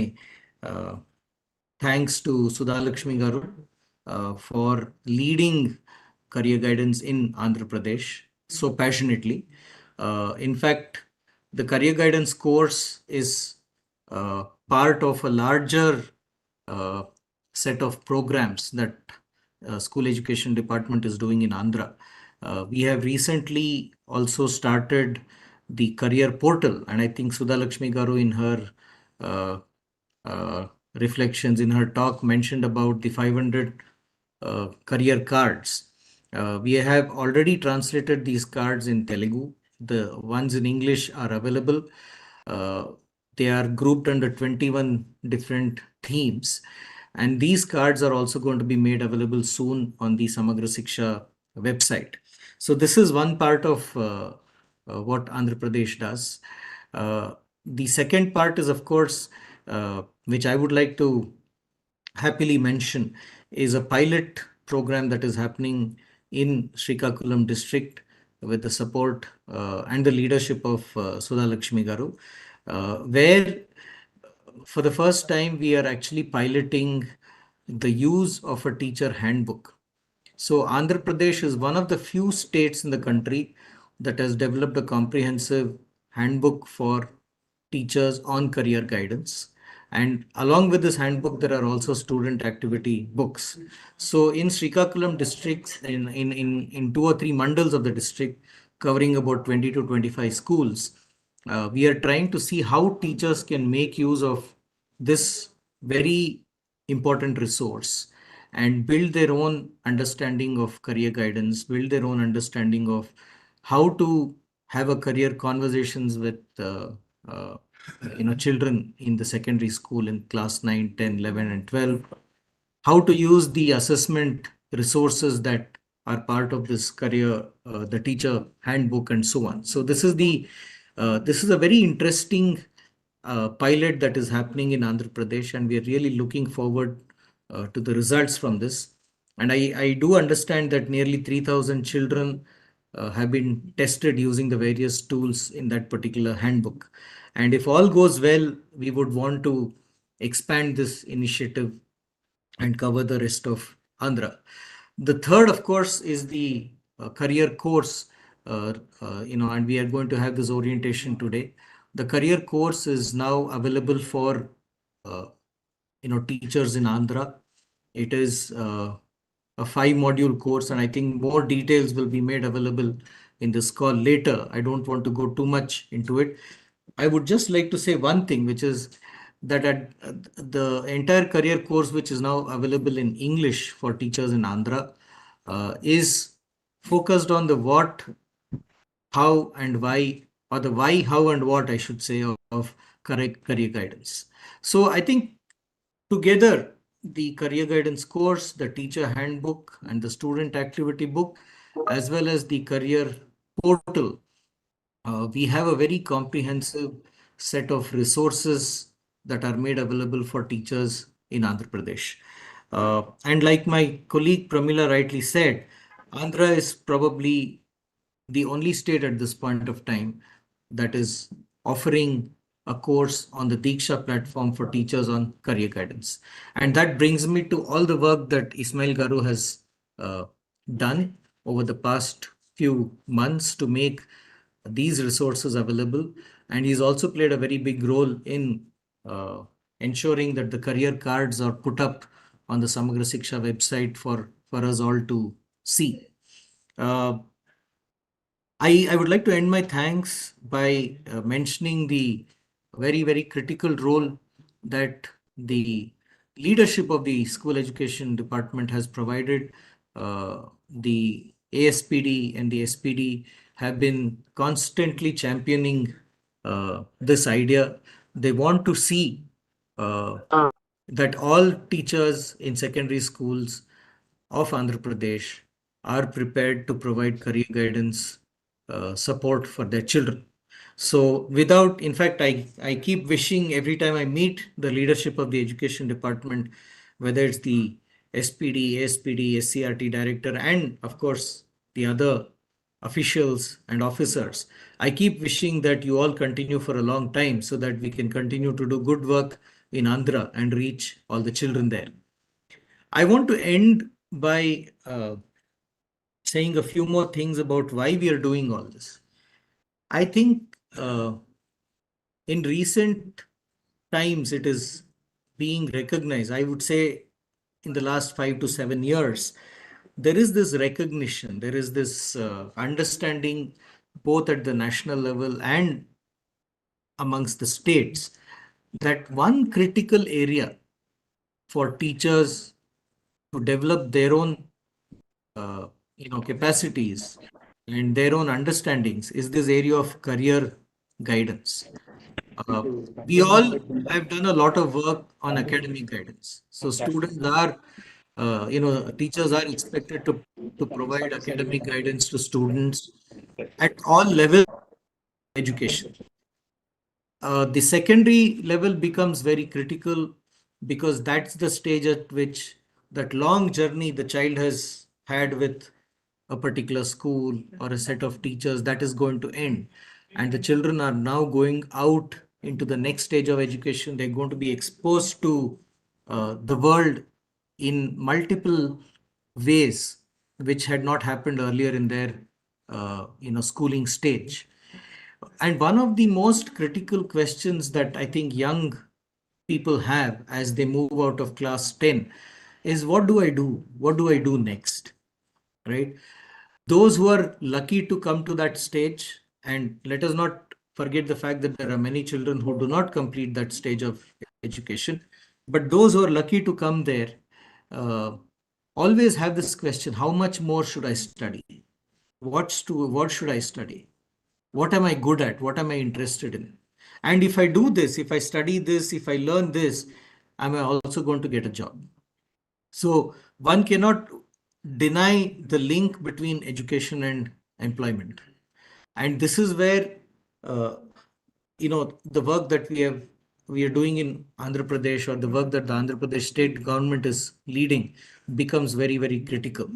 thanks to Sudhalakshmi Garu for leading career guidance in Andhra Pradesh so passionately. In fact, the career guidance course is part of a larger set of programs that school education department is doing in Andhra. We have recently also started the career portal, and I think Sudhalakshmi Garu in her reflections in her talk mentioned about the 500 career cards. We have already translated these cards in Telugu. The ones in English are available. They are grouped under 21 different themes, and these cards are also going to be made available soon on the Samagra Shiksha website. So this is one part of what Andhra Pradesh does. The second part is, of course, which I would like to happily mention, is a pilot program that is happening in Srikakulam district with the support and the leadership of Sudhalakshmi Garu, where for the first time we are actually piloting the use of a teacher handbook. So Andhra Pradesh is one of the few states in the country that has developed a comprehensive handbook for teachers on career guidance. And along with this handbook, there are also student activity books. So in Srikakulam districts, in 2 or 3 mandals of the district, covering about 20 to 25 schools, we are trying to see how teachers can make use of this very important resource and build their own understanding of career guidance, build their own understanding of how to have a career conversations with children in the secondary school in class 9, 10, 11 and 12, how to use the assessment resources that are part of this career, the teacher handbook and so on. So this is a very interesting pilot that is happening in Andhra Pradesh, and we are really looking forward to the results from this. And I do understand that nearly 3,000 children have been tested using the various tools in that particular handbook. And if all goes well, we would want to expand this initiative and cover the rest of Andhra. The third, of course, is the career course, and we are going to have this orientation today. The career course is now available for, teachers in Andhra. It is a 5-module course, and I think more details will be made available in this call later. I don't want to go too much into it. I would just like to say one thing, which is that the entire career course, which is now available in English for teachers in Andhra, is focused on the what, how, and why, or the why, how, and what, I should say, of career guidance. So I think together, the career guidance course, the teacher handbook, and the student activity book, as well as the career portal, we have a very comprehensive set of resources that are made available for teachers in Andhra Pradesh. And like my colleague Pramila rightly said, Andhra is probably the only state at this point of time that is offering a course on the DIKSHA platform for teachers on career guidance. And that brings me to all the work that Ismail Garu has done over the past few months to make these resources available. And he's also played a very big role in ensuring that the career cards are put up on the Samagra Shiksha website for us all to see. I would like to end my thanks by mentioning the very, very critical role that the leadership of the school education department has provided. The ASPD and the SPD have been constantly championing this idea. They want to see that all teachers in secondary schools of Andhra Pradesh are prepared to provide career guidance support for their children. So in fact, I keep wishing every time I meet the leadership of the education department, whether it's the SPD, ASPD, SCRT director, and of course the other officials and officers, I keep wishing that you all continue for a long time so that we can continue to do good work in Andhra and reach all the children there. I want to end by saying a few more things about why we are doing all this. I think in recent times, it is being recognized. I would say in the last 5 to 7 years, there is this recognition, there is this understanding both at the national level and amongst the states that one critical area for teachers to develop their own capacities and their own understandings is this area of career guidance. We all have done a lot of work on academic guidance. So students are, teachers are expected to provide academic guidance to students at all levels of education. The secondary level becomes very critical because that's the stage at which that long journey the child has had with a particular school or a set of teachers that is going to end. And the children are now going out into the next stage of education. They're going to be exposed to the world in multiple ways, which had not happened earlier in their schooling stage. And one of the most critical questions that I think young people have as they move out of class 10 is, what do I do? What do I do next? Right? Those who are lucky to come to that stage, and let us not forget the fact that there are many children who do not complete that stage of education, but those who are lucky to come there always have this question: how much more should I study? What should I study? What am I good at? What am I interested in? And if I do this, if I study this, if I learn this, am I also going to get a job? So one cannot deny the link between education and employment. And this is where, the work that we are doing in Andhra Pradesh, or the work that the Andhra Pradesh state government is leading, becomes very, very critical.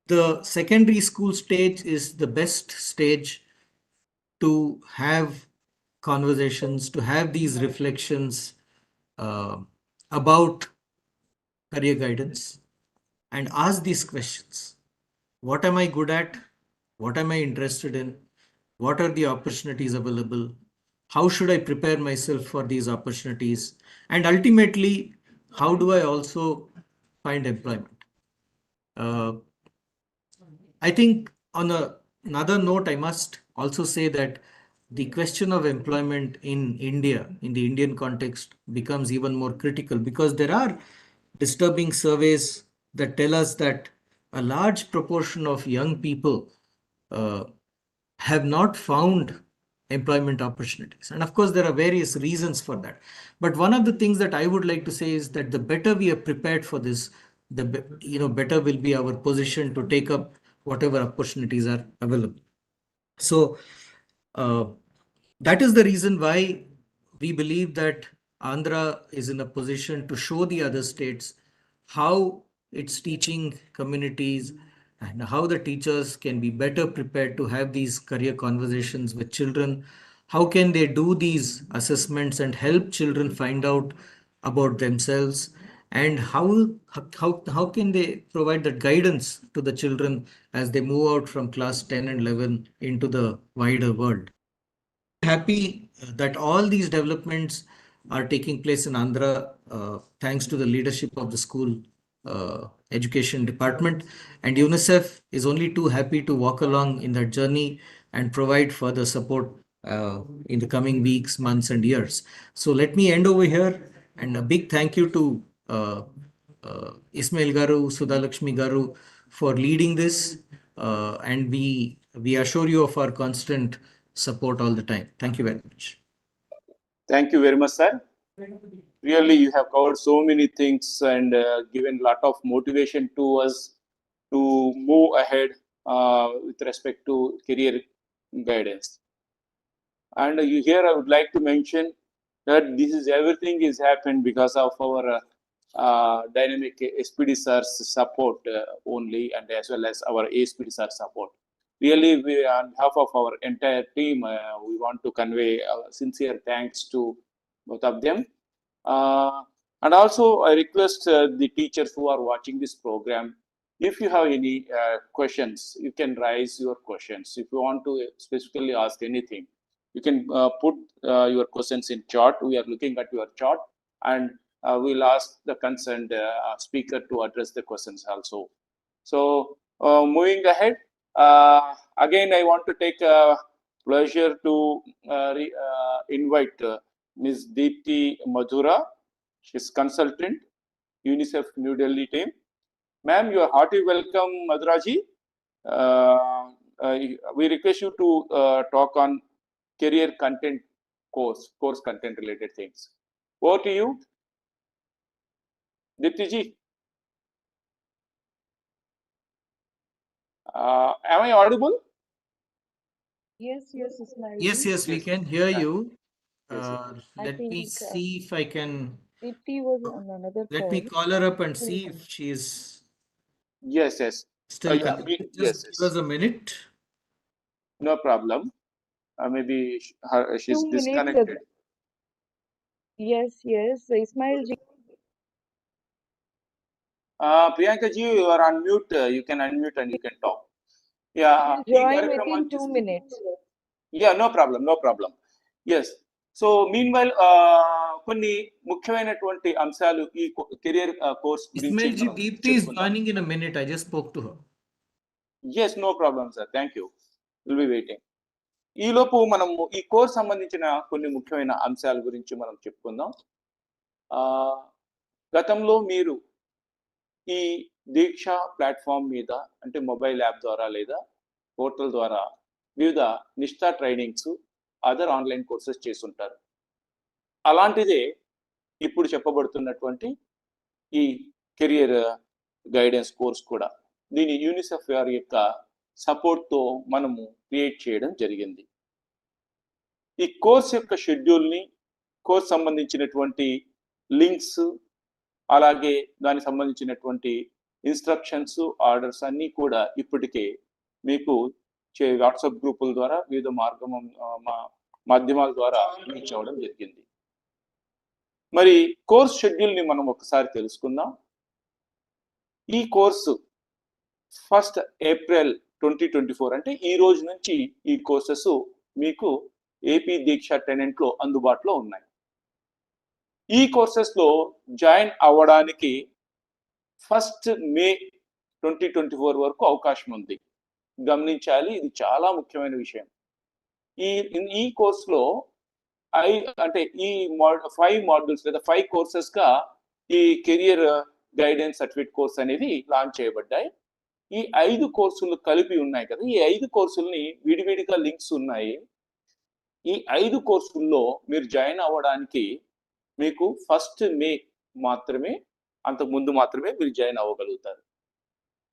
The secondary school stage is the best stage to have conversations, to have these reflections about career guidance, and ask these questions. What am I good at? What am I interested in? What are the opportunities available? How should I prepare myself for these opportunities? And ultimately, how do I also find employment? I think on another note, I must also say that the question of employment in India, in the Indian context, becomes even more critical, because there are disturbing surveys that tell us that a large proportion of young people uh, have not found employment opportunities. And of course, there are various reasons for that. But one of the things that I would like to say is that the better we are prepared for this, the better will be our position to take up whatever opportunities are available. So that is the reason why we believe that Andhra is in a position to show the other states how its teaching communities and how the teachers can be better prepared to have these career conversations with children. How can they do these assessments and help children find out about themselves, and how can they provide that guidance to the children as they move out from class 10 and 11 into the wider world. Happy that all these developments are taking place in Andhra, thanks to the leadership of the school education department. And UNICEF is only too happy to walk along in that journey and provide further support in the coming weeks, months, and years. So let me end over here, and a big thank you to Ismail Garu, Sudhalakshmi Garu for leading this, and we assure you of our constant support all the time. Thank you very much. Thank you very much, sir. Really, you have covered so many things and given a lot of motivation to us to move ahead with respect to career guidance. And here I would like to mention that this is everything is happened because of our dynamic SPD sir's support only, and as well as our ASPD sir support. Really, we, on behalf of our entire team, we want to convey sincere thanks to both of them. And also, I request the teachers who are watching this program, if you have any questions, you can raise your questions. If you want to specifically ask anything, you can put your questions in chat. We are looking at your chat, and we'll ask the concerned speaker to address the questions also. So moving ahead, again, I want to take pleasure to invite Ms. Deepti Madhura. She's consultant, UNICEF New Delhi team. Ma'am, you are hearty welcome, Madhuraji. We request you to talk on career content course content related things. Over to you, Deepti ji. Am I audible? Yes, Ismail. Yes, we can hear you. Let think, me see if I can. Deepti was on another Let call. me call her up and see if she is Yes. still Yeah, connected. yes. Give us a minute. No problem. Maybe she's 2 minutes. disconnected. Yes, Ismail ji. Priyanka ji, you are on mute. You can unmute and you can talk. Yeah. Join within 2 minutes. Yeah, no problem. Yes. So meanwhile, కొన్ని ముఖ్యమైనటువంటి అంశాలు ఈ career course గురించి Ismail ji, Deepti is joining in a minute. I just spoke to her. Yes, no problem, sir. Thank you. We'll be waiting. ఈలోపు మనము ఈ course సంబంధించిన కొన్ని ముఖ్యమైన అంశాల గురించి మనం చెప్పుకుందాం. గతంలో మీరు ఈ దీక్ష ప్లాట్ఫామ్ మీద, అంటే మొబైల్ యాప్ ద్వారా లేదా పోర్టల్ ద్వారా వివిధ నిష్ఠా ట్రైనింగ్స్, అదర్ ఆన్లైన్ కోర్సెస్ చేస్తుంటారు. అలాంటిదే ఇప్పుడు చెప్పబడుతున్నటువంటి ఈ కెరియర్ గైడెన్స్ కోర్స్ కూడా దీని యూనిసెఫ్ వారి యొక్క సపోర్ట్తో మనము క్రియేట్ చేయడం జరిగింది. ఈ కోర్స్ యొక్క షెడ్యూల్ని, కోర్స్ సంబంధించినటువంటి లింక్స్, అలాగే దానికి సంబంధించినటువంటి ఇన్స్ట్రక్షన్స్, ఆర్డర్స్ అన్నీ కూడా ఇప్పటికే మీకు వాట్సాప్ గ్రూపుల ద్వారా వివిధ మాధ్యమాల ద్వారా రీచ్ అవ్వడం జరిగింది. మరి కోర్స్ షెడ్యూల్ని మనం ఒకసారి తెలుసుకుందాం. ఈ కోర్సు 1 ఏప్రిల్ 2024 అంటే ఈ రోజు నుంచి ఈ కోర్సెస్ మీకు ఏపీ దీక్ష టెనెంట్లో అందుబాటులో ఉన్నాయి. ఈ కోర్సెస్లో జాయిన్ అవ్వడానికి 1 మే 2024 వరకు అవకాశం ఉంది. గమనించాలి, ఇది చాలా ముఖ్యమైన విషయం. ఈ కోర్సులో అంటే ఈ 5 మాడ్యూల్స్ లేదా 5 కోర్సెస్గా ఈ కెరియర్ గైడెన్స్ సర్టిఫికేట్ కోర్స్ అనేది లాంచ్ చేయబడ్డాయి. ఈ 5 కోర్సులు కలిపి ఉన్నాయి కదా, ఈ 5 కోర్సుల్ని విడివిడిగా లింక్స్ ఉన్నాయి. ఈ 5 కోర్సుల్లో మీరు జాయిన్ అవ్వడానికి మీకు 1 మే మాత్రమే, అంతకుముందు మాత్రమే మీరు జాయిన్ అవ్వగలుగుతారు.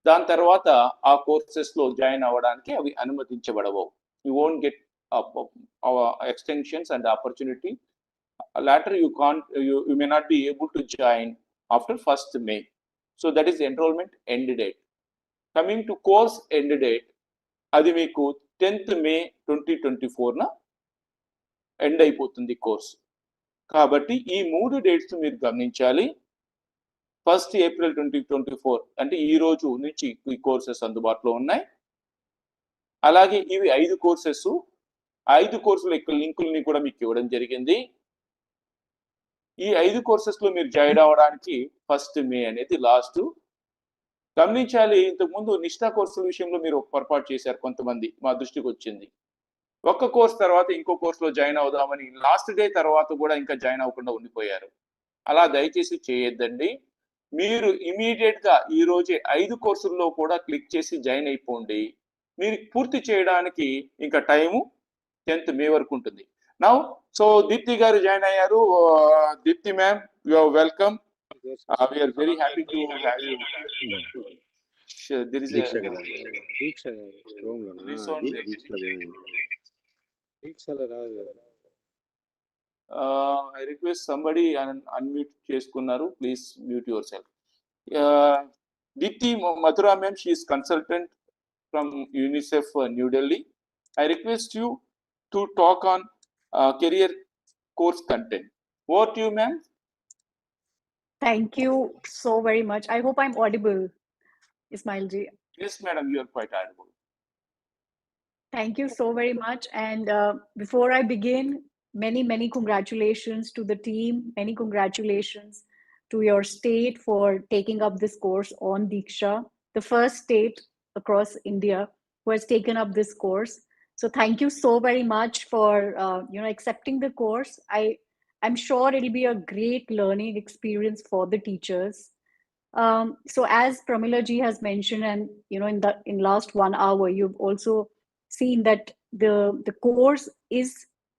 దాని తర్వాత ఆ కోర్సెస్లో జాయిన్ అవ్వడానికి అవి అనుమతించబడవు. You won't get extensions and opportunity. Later you may not be able to join after 1st May. So that is enrollment end date. Coming to course end date, అది మీకు 10th May 2024 న end అయిపోతుంది course. కాబట్టి ఈ 3 dates మీరు గమనించాలి. 1st April 2024 అంటే ఈ రోజు నుంచి ఈ కోర్సెస్ అందుబాటులో ఉన్నాయి. అలాగే ఇవి 5 కోర్సెస్, 5 కోర్సుల యొక్క లింకుల్ని కూడా మీకు ఇవ్వడం జరిగింది. ఈ 5 కోర్సెస్లో మీరు జాయిన్ అవ్వడానికి 1st మే అనేది లాస్ట్. గమనించాలి, ఇంతకుముందు నిష్ఠా కోర్సుల విషయంలో మీరు పొరపాటు చేశారు. కొంతమంది మా దృష్టికి వచ్చింది, ఒక్క కోర్స్ తర్వాత ఇంకో కోర్సులో జాయిన్ అవుదామని లాస్ట్ డే తర్వాత కూడా ఇంకా జాయిన్ అవ్వకుండా ఉండిపోయారు. అలా దయచేసి చేయొద్దండి. మీరు ఇమీడియట్గా ఈ రోజే 5 కోర్సుల్లో కూడా క్లిక్ చేసి జాయిన్ అయిపోండి. మీరు పూర్తి చేయడానికి ఇంకా టైము 10th May వరకు ఉంటుంది. నౌ సో దీప్తి గారు జాయిన్ అయ్యారు. Deepti ma'am, you are welcome. We are very happy to have you. There is DIKSHA a కదా, DIKSHA రూమ్ లోనా, DIKSHAలో రాదు. I request somebody unmute చేసుకున్నారు. Please mute yourself. Deepthi Mathura ma'am, she is consultant from UNICEF New Delhi. I request you to talk on career course content. Over to you, ma'am. Thank you so very much. I hope I'm audible, Ismail ji. Yes, madam, you are quite audible. Thank you so very much. And before I begin, many congratulations to the team. Many congratulations to your state for taking up this course on DIKSHA, the first state across India who has taken up this course. So thank you so very much for accepting the course. I'm sure it'll be a great learning experience for the teachers. So as Pramila ji has mentioned, and in last 1 hour, you've also seen that the course is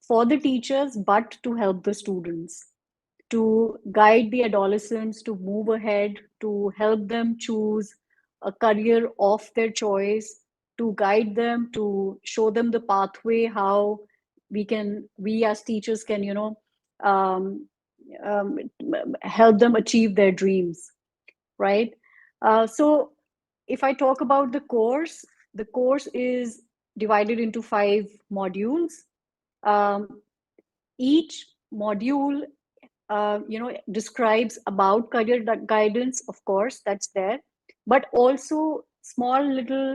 for the teachers, but to help the students, to guide the adolescents to move ahead, to help them choose a career of their choice, to guide them, to show them the pathway, how we as teachers can help them achieve their dreams, right? So if I talk about the course is divided into 5 modules. Each module describes about career guidance, of course, that's there, but also small little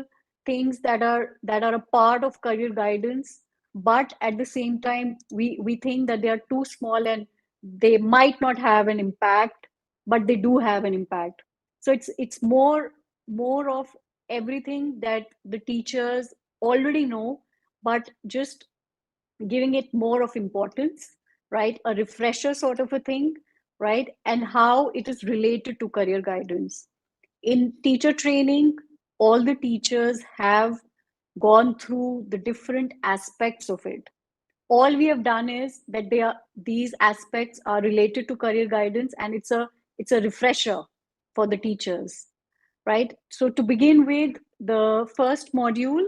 things that are a part of career guidance, but at the same time we think that they are too small and they might not have an impact, but they do have an impact. So it's more of everything that the teachers already know, but just giving it more of importance, right? A refresher sort of a thing, right? And how it is related to career guidance. In teacher training, all the teachers have gone through the different aspects of it. All we have done is that these aspects are related to career guidance, and it's a refresher for the teachers. right? So to begin with, the first module,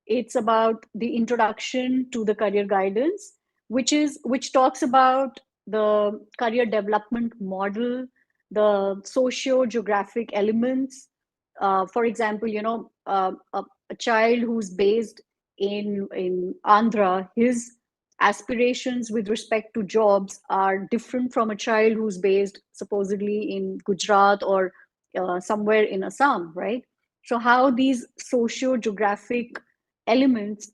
it's about the introduction to the career guidance, which talks about the career development model, the socio-geographic elements. For example, a child who's based in Andhra, his aspirations with respect to jobs are different from a child who's based supposedly in Gujarat or somewhere in Assam, right? So how these socio-geographic elements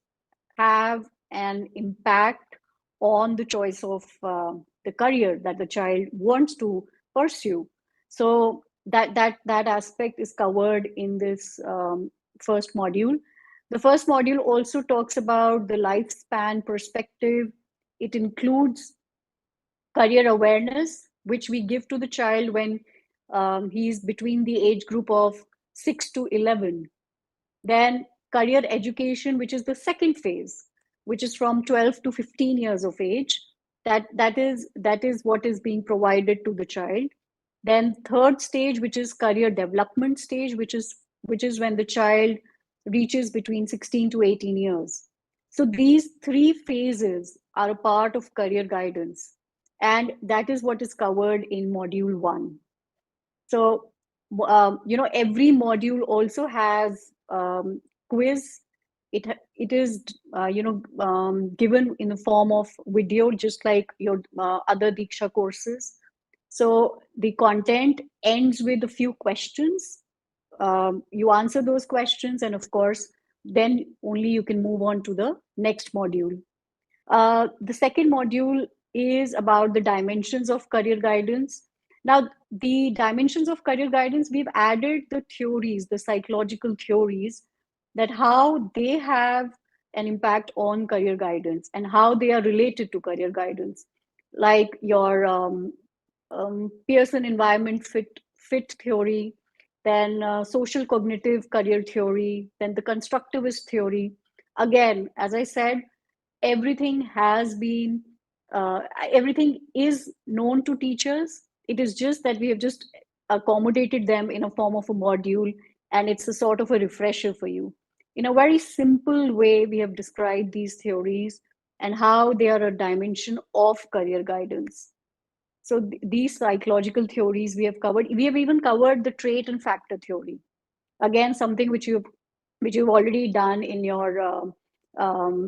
have an impact on the choice of the career that the child wants to pursue. So that aspect is covered in this first module. The first module also talks about the lifespan perspective. It includes career awareness, which we give to the child when he's between the age group of 6 to 11. Then career education, which is the second phase, which is from 12 to 15 years of age. That is what is being provided to the child. Then third stage, which is career development stage, which is when the child reaches between 16 to 18 years. So these three phases are a part of career guidance, and that is what is covered in module 1. So every module also has quiz. It is given in the form of video, just like your other DIKSHA courses. So the content ends with a few questions. You answer those questions, and of course, then only you can move on to the next module. The second module is about the dimensions of career guidance. Now, the dimensions of career guidance, we've added the theories, the psychological theories, that how they have an impact on career guidance and how they are related to career guidance, like your Pearson environment fit theory, then social cognitive career theory, then the constructivist theory. Again, as I said, everything has been everything is known to teachers. It is just that we have just accommodated them in a form of a module, and it's a sort of a refresher for you. In a very simple way, we have described these theories and how they are a dimension of career guidance. So these psychological theories we have covered. We have even covered the trait and factor theory. Again, something which you've already done in your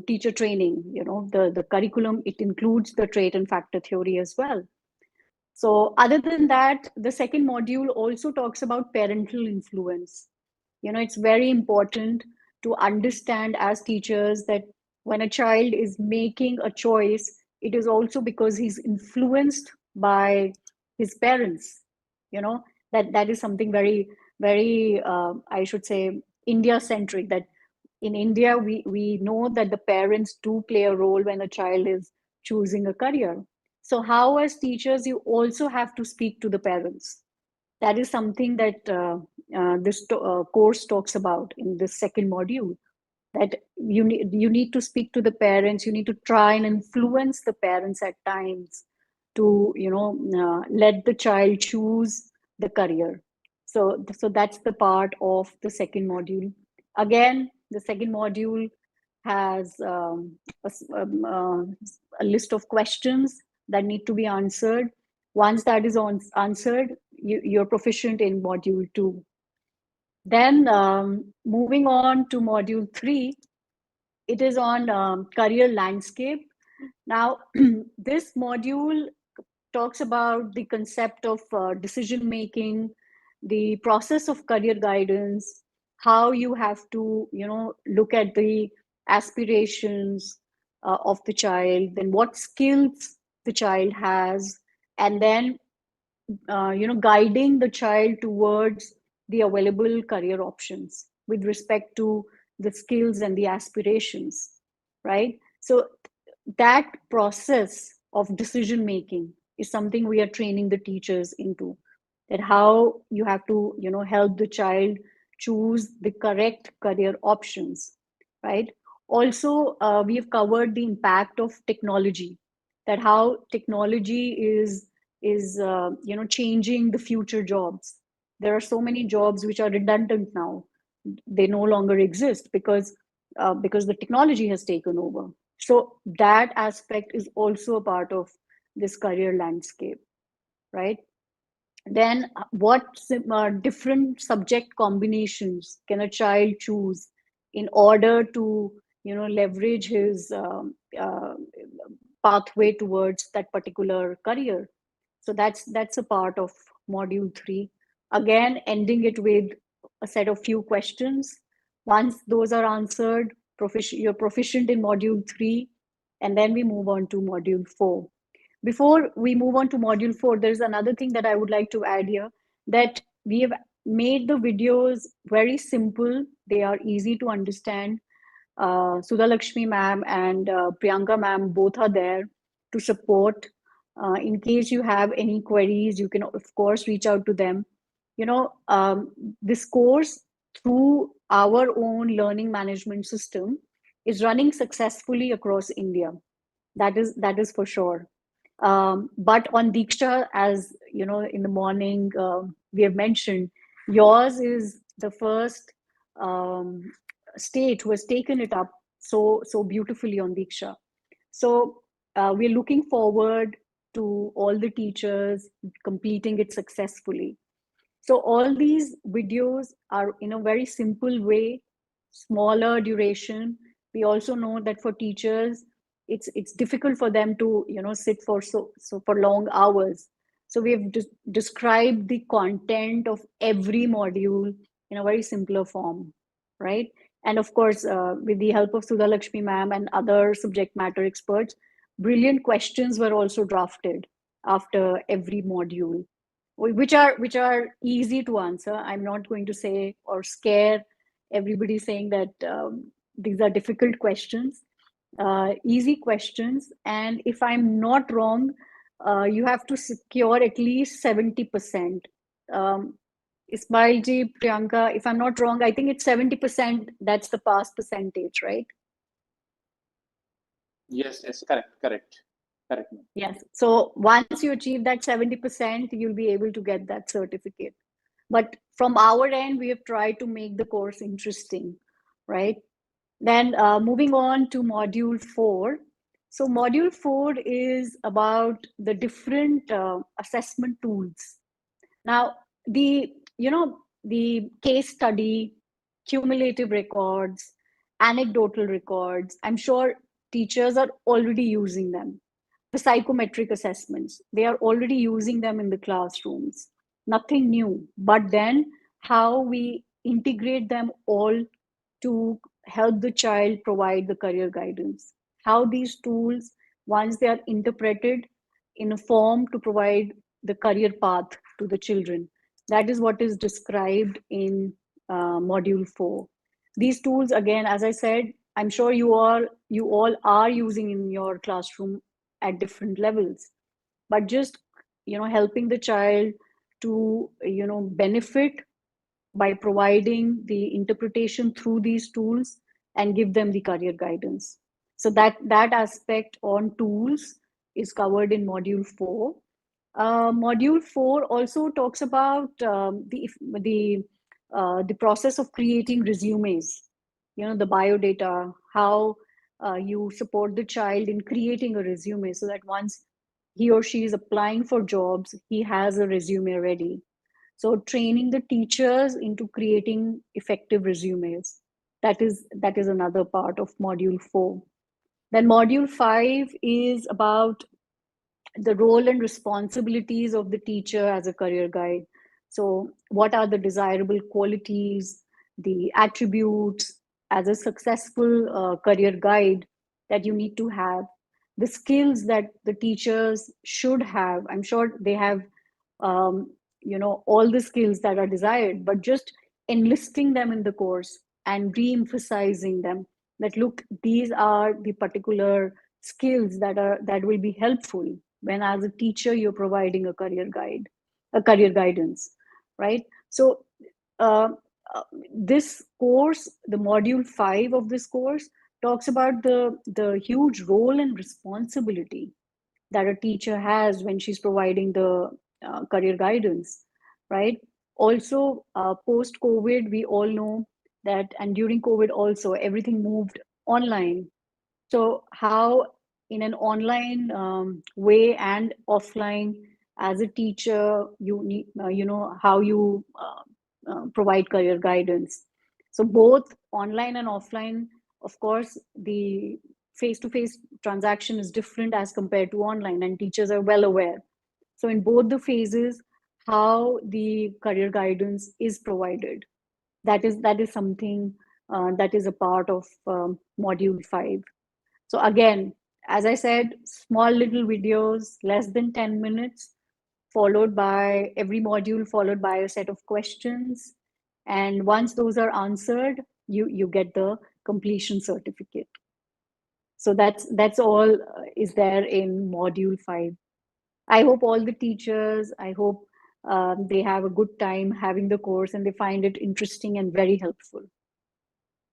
teacher training. The curriculum, it includes the trait and factor theory as well. So other than that, the second module also talks about parental influence. It's very important to understand as teachers that when a child is making a choice, it is also because he's influenced by his parents. That is something very, very, I should say, India centric, that in India, we know that the parents do play a role when a child is choosing a career. So how, as teachers, you also have to speak to the parents. That is something that this course talks about in this second module, that you need to speak to the parents. You need to try and influence the parents at times to let the child choose the career. So that's the part of the second module. Again, the second module has a list of questions that need to be answered. Once that is answered, you're proficient in module 2. Then moving on to module 3, it is on career landscape. Now, this module talks about the concept of decision making, the process of career guidance, how you have to look at the aspirations of the child, then what skills the child has, and then guiding the child towards the available career options with respect to the skills and the aspirations, right? So that process of decision making is something we are training the teachers into, that how you have to help the child choose the correct career options, right? Also, we have covered the impact of technology, that how technology is changing the future jobs. There are so many jobs which are redundant now. They no longer exist because the technology has taken over. So that aspect is also a part of this career landscape, right? Then what different subject combinations can a child choose in order to leverage his pathway towards that particular career? So that's a part of module 3. Again, ending it with a set of few questions. Once those are answered, you're proficient in module 3, and then we move on to module 4. Before we move on to module 4, there's another thing that I would like to add here, that we have made the videos very simple. They are easy to understand. Sudha Lakshmi ma'am and Priyanka ma'am both are there to support. In case you have any queries, you can of course reach out to them. This course, through our own learning management system, is running successfully across India. That is for sure. But on DIKSHA, as you know, in the morning we have mentioned, yours is the first state who has taken it up so beautifully on DIKSHA. So we're looking forward to all the teachers completing it successfully. So all these videos are in a very simple way, smaller duration. We also know that for teachers, it's difficult for them to sit for so for long hours. So we have described the content of every module in a very simpler form, right? And of course, with the help of Sudha Lakshmi ma'am and other subject matter experts, brilliant questions were also drafted after every module, which are easy to answer. I'm not going to say or scare everybody saying that these are difficult questions. Easy questions, and if I'm not wrong, you have to secure at least 70%. Ismail ji, Priyanka, if I'm not wrong, I think it's 70%. That's the pass percentage, right? Yes, correct. Yes. So once you achieve that 70%, you'll be able to get that certificate. But from our end, we have tried to make the course interesting, right? Then moving on to module 4. So module 4 is about the different assessment tools. Now, the case study, cumulative records, anecdotal records, I'm sure teachers are already using them. The psychometric assessments, they are already using them in the classrooms. Nothing new, but then how we integrate them all to help the child provide the career guidance. How these tools, once they are interpreted in a form to provide the career path to the children. That is what is described in module 4. These tools, again, as I said, I'm sure you all are using in your classroom at different levels, but just helping the child to benefit by providing the interpretation through these tools and give them the career guidance. So that aspect on tools is covered in module 4. Module 4 also talks about the process of creating resumes, the biodata, how you support the child in creating a resume so that once he or she is applying for jobs, he has a resume ready. So training the teachers into creating effective resumes. That is another part of module 4. Then module 5 is about the role and responsibilities of the teacher as a career guide. So what are the desirable qualities, the attributes as a successful career guide that you need to have, the skills that the teachers should have. I'm sure they have all the skills that are desired, but just enlisting them in the course and re-emphasizing them, that look, these are the particular skills that will be helpful when as a teacher you're providing a career guidance, right? So this course, the module 5 of this course, talks about the huge role and responsibility that a teacher has when she's providing the career guidance, right? Also, post-COVID, we all know that, and during COVID also, everything moved online. So how in an online way and offline, as a teacher, you need, how you provide career guidance. So both online and offline, of course, the face-to-face transaction is different as compared to online, and teachers are well aware. So in both the phases, how the career guidance is provided, that is something that is a part of module 5. So again, as I said, small little videos, less than 10 minutes, followed by every module, followed by a set of questions. And once those are answered, you get the completion certificate. So that's all is there in module 5. I hope all the teachers, I hope they have a good time having the course and they find it interesting and very helpful.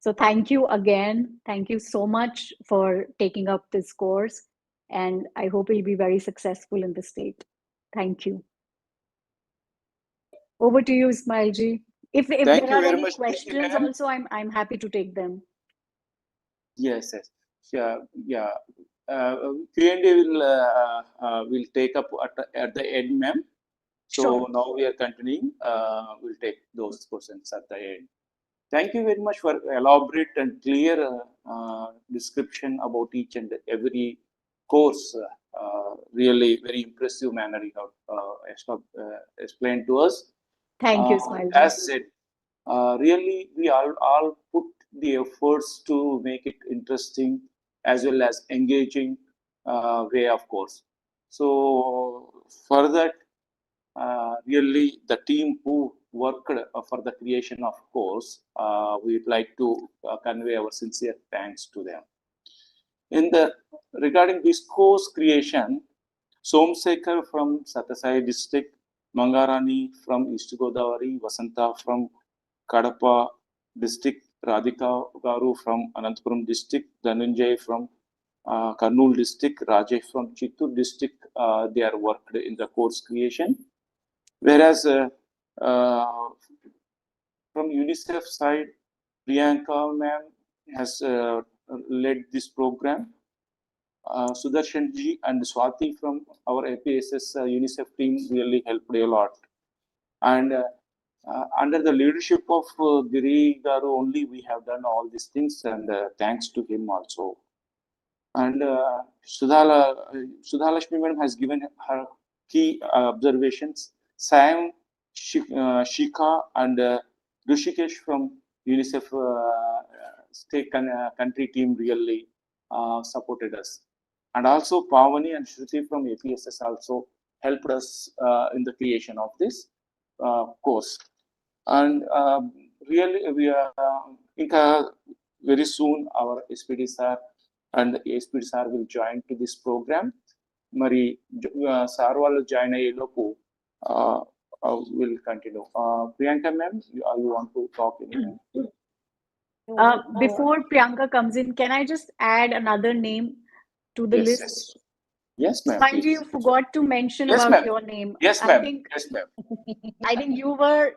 So thank you again. Thank you so much for taking up this course. And I hope you'll be very successful in the state. Thank you. Over to you, Ismailji. If Thank there you are very any much, Preeti questions ma'am. also, I'm happy to take them. Yes, yes. Yeah. Q&A will take up at the end, ma'am. So Sure. now we are continuing. We'll take those questions at the end. Thank you very much for elaborate and clear description about each and every course. Really very impressive manner you have explained to us. Thank you, Ismailji. As said, really we all put the efforts to make it interesting as well as engaging way of course. So for that, really the team who worked for the creation of course, we'd like to convey our sincere thanks to them. Regarding this course creation, Somsekhar from Satyasai district, Mangarani from East Godavari, Vasanta from Kadapa district, Radhika Garu from Anantapur district, Dhananjay from Kurnool district, Rajesh from Chittoor district, they are worked in the course creation. Whereas from UNICEF side, Priyanka ma'am has led this program. Sudarshan ji and Swati from our APSS UNICEF team really helped a lot. And under the leadership of Giri Garu only, we have done all these things, and thanks to him also. And Sudhalashmi madam has given her key observations. Sam, Shikha, and Rishikesh from UNICEF state country team really supported us. And also Pavani and Shruti from APSS also helped us in the creation of this course. And really, we are very soon our SPD sir and SPD sir will join to this program. Mari sir వాళ్ళు join అయ్యేలోపు will continue. Priyanka ma'am, you want to talk anything? Before Priyanka comes in, can I just add another name to the list? Yes, ma'am. Mind you forgot to mention Yes, about ma'am. your name. Yes, ma'am. Yes, ma'am. I think you were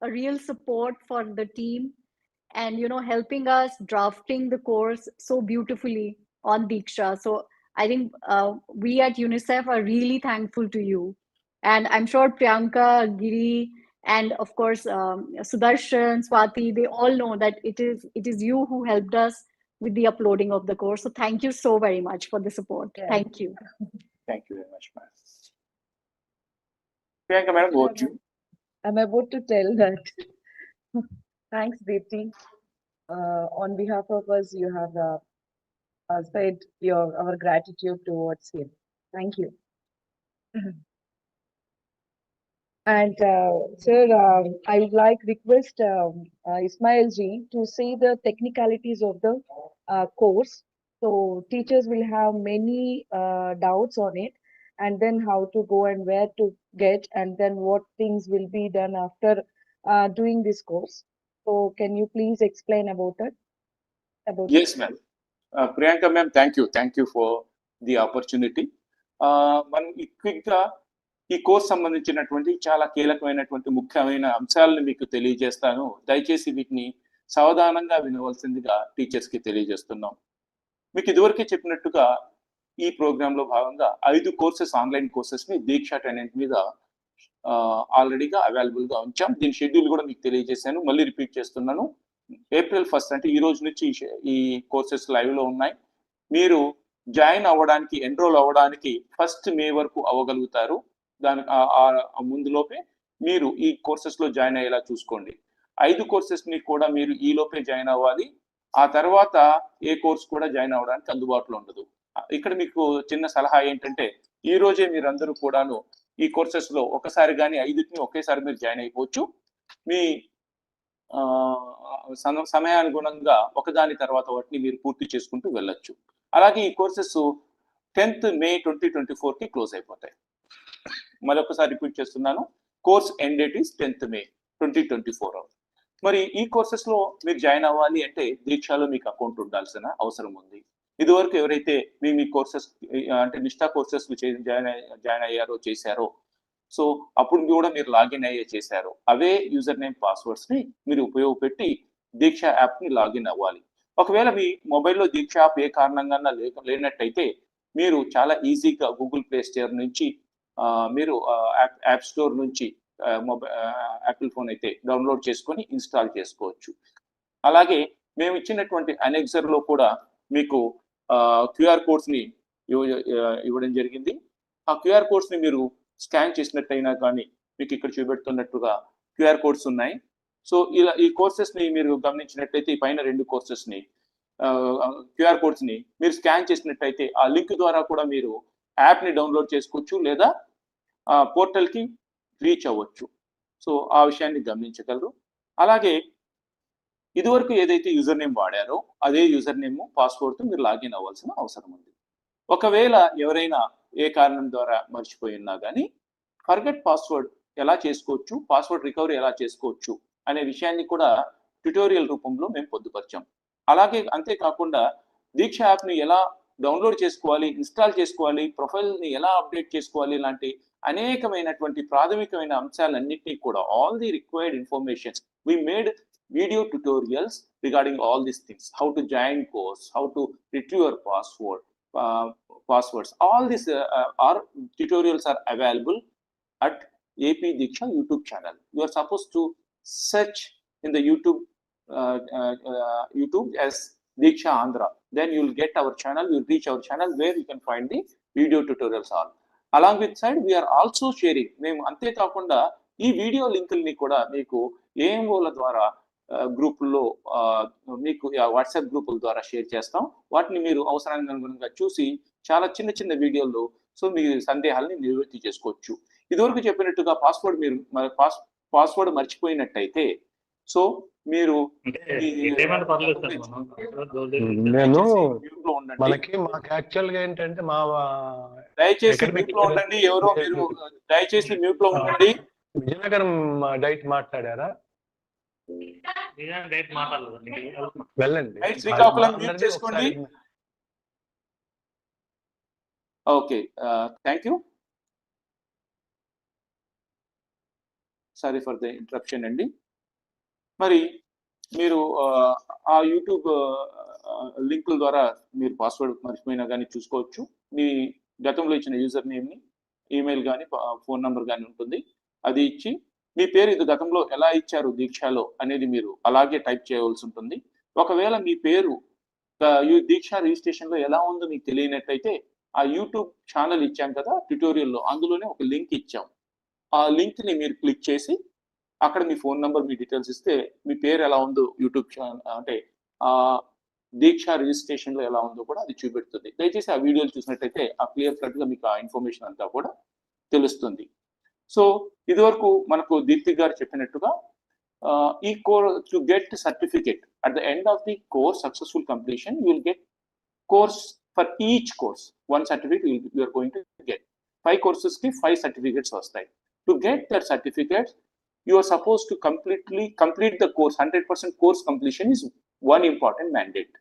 a real support for the team, and helping us drafting the course so beautifully on DIKSHA. So I think we at UNICEF are really thankful to you, and I'm sure Priyanka, Giri, and of course Sudarshan, Swati, they all know that it is you who helped us with the uploading of the course. So thank you so very much for the support. Yeah. Thank you. Thank you very much, ma'am. Priyanka madam, over to you. I'm about to tell that. Thanks, Deepti. On behalf of us, you have said our gratitude towards him. Thank you. And sir, I would like request Ismail ji to say the technicalities of the course. So teachers will have many doubts on it, and then how to go and where to get, and then what things will be done after doing this course. So can you please explain about it? Yes, ma'am. Priyanka ma'am, thank you for the opportunity. మనం క్విక్గా ఈ course సంబంధించినటువంటి చాలా కీలకమైనటువంటి ముఖ్యమైన అంశాలను మీకు తెలియజేస్తాను. దయచేసి వీటిని సావధానంగా వినవలసిందిగా టీచర్స్కి తెలియజేస్తున్నాం. మీకు ఇదివరకే చెప్పినట్టుగా ఈ ప్రోగ్రాంలో భాగంగా 5 కోర్సెస్, ఆన్లైన్ కోర్సెస్ని దీక్ష టెనెంట్ మీద ఆల్రెడీగా అవైలబుల్గా ఉంచాం. దీని షెడ్యూల్ కూడా మీకు తెలియజేశాను, మళ్ళీ రిపీట్ చేస్తున్నాను. April 1st అంటే ఈ రోజు నుంచి ఈ కోర్సెస్ లైవ్లో ఉన్నాయి. మీరు జాయిన్ అవ్వడానికి, ఎన్రోల్ అవ్వడానికి 1st May వరకు అవ్వగలుగుతారు. దానికి ముందులోపే మీరు ఈ కోర్సెస్లో జాయిన్ అయ్యేలా చూసుకోండి. 5 కోర్సెస్ని కూడా మీరు ఈ లోపే జాయిన్ అవ్వాలి. ఆ తర్వాత ఏ కోర్స్ కూడా జాయిన్ అవ్వడానికి అందుబాటులో ఉండదు. ఇక్కడ మీకు చిన్న సలహా ఏంటంటే, ఈ రోజే మీరందరూ కూడాను ఈ కోర్సెస్లో ఒకసారి కానీ 5ని ఒకేసారి మీరు జాయిన్ అయిపోవచ్చు. మీ సమయానుగుణంగా ఒకదాని తర్వాత వాటిని మీరు పూర్తి చేసుకుంటూ వెళ్ళొచ్చు. అలాగే ఈ కోర్సెస్ 10th May 2024కి క్లోజ్ అయిపోతాయి. మరొకసారి రిపీట్ చేస్తున్నాను, course end date is 10th May 2024. మరి ఈ కోర్సెస్లో మీరు జాయిన్ అవ్వాలి అంటే దీక్షలో మీకు అకౌంట్ ఉండాల్సిన అవసరం ఉంది. ఇదివరకు ఎవరైతే మీ కోర్సెస్ అంటే నిష్ఠా కోర్సెస్ జాయిన్ అయ్యారో, చేశారో, సో అప్పుడు కూడా మీరు లాగిన్ చేశారు, అవే యూజర్ నేమ్ పాస్వర్డ్స్ని మీరు ఉపయోగపెట్టి దీక్ష యాప్ని లాగిన్ అవ్వాలి. ఒకవేళ మీ మొబైల్లో దీక్ష యాప్ ఏ కారణంగా లేనట్టయితే మీరు చాలా ఈజీగా గూగుల్ ప్లే స్టోర్ నుంచి మీరు యాప్ స్టోర్ నుంచి యాపిల్ ఫోన్ అయితే డౌన్లోడ్ చేసుకొని ఇన్స్టాల్ చేసుకోవచ్చు. అలాగే మేము ఇచ్చినటువంటి అనెక్సర్లో కూడా మీకు QR కోడ్స్ని ఇవ్వడం జరిగింది. ఆ QR కోడ్స్ని మీరు స్కాన్ చేసినట్టయినా కానీ మీకు ఇక్కడ చూపెడుతున్నట్టుగా QR కోడ్స్ ఉన్నాయి. సో ఇలా ఈ కోర్సెస్ని మీరు గమనించినట్టయితే ఈ పైన 2 కోర్సెస్ని QR కోడ్స్ని మీరు స్కాన్ చేసినట్టయితే ఆ లింక్ ద్వారా కూడా మీరు యాప్ని డౌన్లోడ్ చేసుకోవచ్చు, లేదా పోర్టల్కి రీచ్ అవ్వచ్చు. సో ఆ విషయాన్ని గమనించగలరు. అలాగే ఇదివరకు ఏదైతే యూజర్ నేమ్ వాడారో అదే యూజర్ నేమ్, పాస్వర్డ్తో మీరు లాగిన్ అవ్వాల్సిన అవసరం ఉంది. ఒకవేళ ఎవరైనా ఏ కారణం ద్వారా మర్చిపోయి ఉన్నా కానీ ఫర్గెట్ పాస్వర్డ్ ఎలా చేసుకోవచ్చు, పాస్వర్డ్ రికవరీ ఎలా చేసుకోవచ్చు అనే విషయాన్ని కూడా ట్యుటోరియల్ రూపంలో మేము పొందుపరిచాం. అలాగే అంతేకాకుండా దీక్ష యాప్ని ఎలా డౌన్లోడ్ చేసుకోవాలి, ఇన్స్టాల్ చేసుకోవాలి, ప్రొఫైల్ని ఎలా అప్డేట్ చేసుకోవాలి లాంటి అనేకమైనటువంటి ప్రాథమికమైన అంశాలన్నింటినీ కూడా all the required information we made video tutorials regarding all these things, how to join course, how to retrieve your passwords. All these tutorials are available at AP Diksha YouTube channel. You are supposed to search in the YouTube as Diksha Andhra. Then you will get our channel, you will reach our channel where you can find the video tutorials all. Along with side, we are also sharing. మేము అంతే కాకుండా ఈ video లింకుల్ని కూడా మీకు ఏఎంఓల ద్వారా గ్రూపుల్లో మీకు WhatsApp గ్రూపుల ద్వారా షేర్ చేస్తాం. వాటిని మీరు అవసరానికి అనుగుణంగా చూసి చాలా చిన్న చిన్న వీడియోల్లో సో మీ సందేహాలని నివృత్తి చేసుకోవచ్చు. ఇదివరకు చెప్పినట్టుగా పాస్వర్డ్ మర్చిపోయినట్టయితే సో మీరు దయచేసి మ్యూట్ లో ఉండండి. ఎవరో మీరు దయచేసి మ్యూట్ లో ఉండండి. విజయనగరం డైట్ మాట్లాడారా? వెళ్ళండి, శ్రీకాకుళం మ్యూట్ చేసుకోండి. Okay, thank you. Sorry for the interruption అండి. మరి మీరు ఆ యూట్యూబ్ లింకుల ద్వారా మీరు పాస్వర్డ్ మర్చిపోయినా కానీ చూసుకోవచ్చు. మీ గతంలో ఇచ్చిన యూజర్ నేమ్ని, ఈమెయిల్ కానీ ఫోన్ నెంబర్ కానీ ఉంటుంది, అది ఇచ్చి మీ పేరు ఇది గతంలో ఎలా ఇచ్చారు దీక్షలో అనేది మీరు అలాగే టైప్ చేయవలసి ఉంటుంది. ఒకవేళ మీ పేరు దీక్ష రిజిస్ట్రేషన్లో ఎలా ఉందో మీకు తెలియనట్టయితే ఆ యూట్యూబ్ ఛానల్ ఇచ్చాం కదా ట్యుటోరియల్లో, అందులోనే ఒక లింక్ ఇచ్చాం. ఆ లింక్ని మీరు క్లిక్ చేసి అక్కడ మీ ఫోన్ నెంబర్, మీ డీటెయిల్స్ ఇస్తే మీ పేరు ఎలా ఉందో యూట్యూబ్ ఛానల్ అంటే దీక్ష రిజిస్ట్రేషన్లో ఎలా ఉందో కూడా అది చూపెడుతుంది. దయచేసి ఆ వీడియోలు చూసినట్టయితే ఆ క్లియర్ కట్గా మీకు ఆ ఇన్ఫర్మేషన్ అంతా కూడా తెలుస్తుంది. సో ఇదివరకు మనకు దీప్తి గారు చెప్పినట్టుగా ఈ course to get certificate at the end of the course successful completion you will get course for each course 1 certificate you are going to get. 5 courses ki 5 certificates vastayi. To get that certificate you are supposed to complete the course. 100% course completion is one important mandate.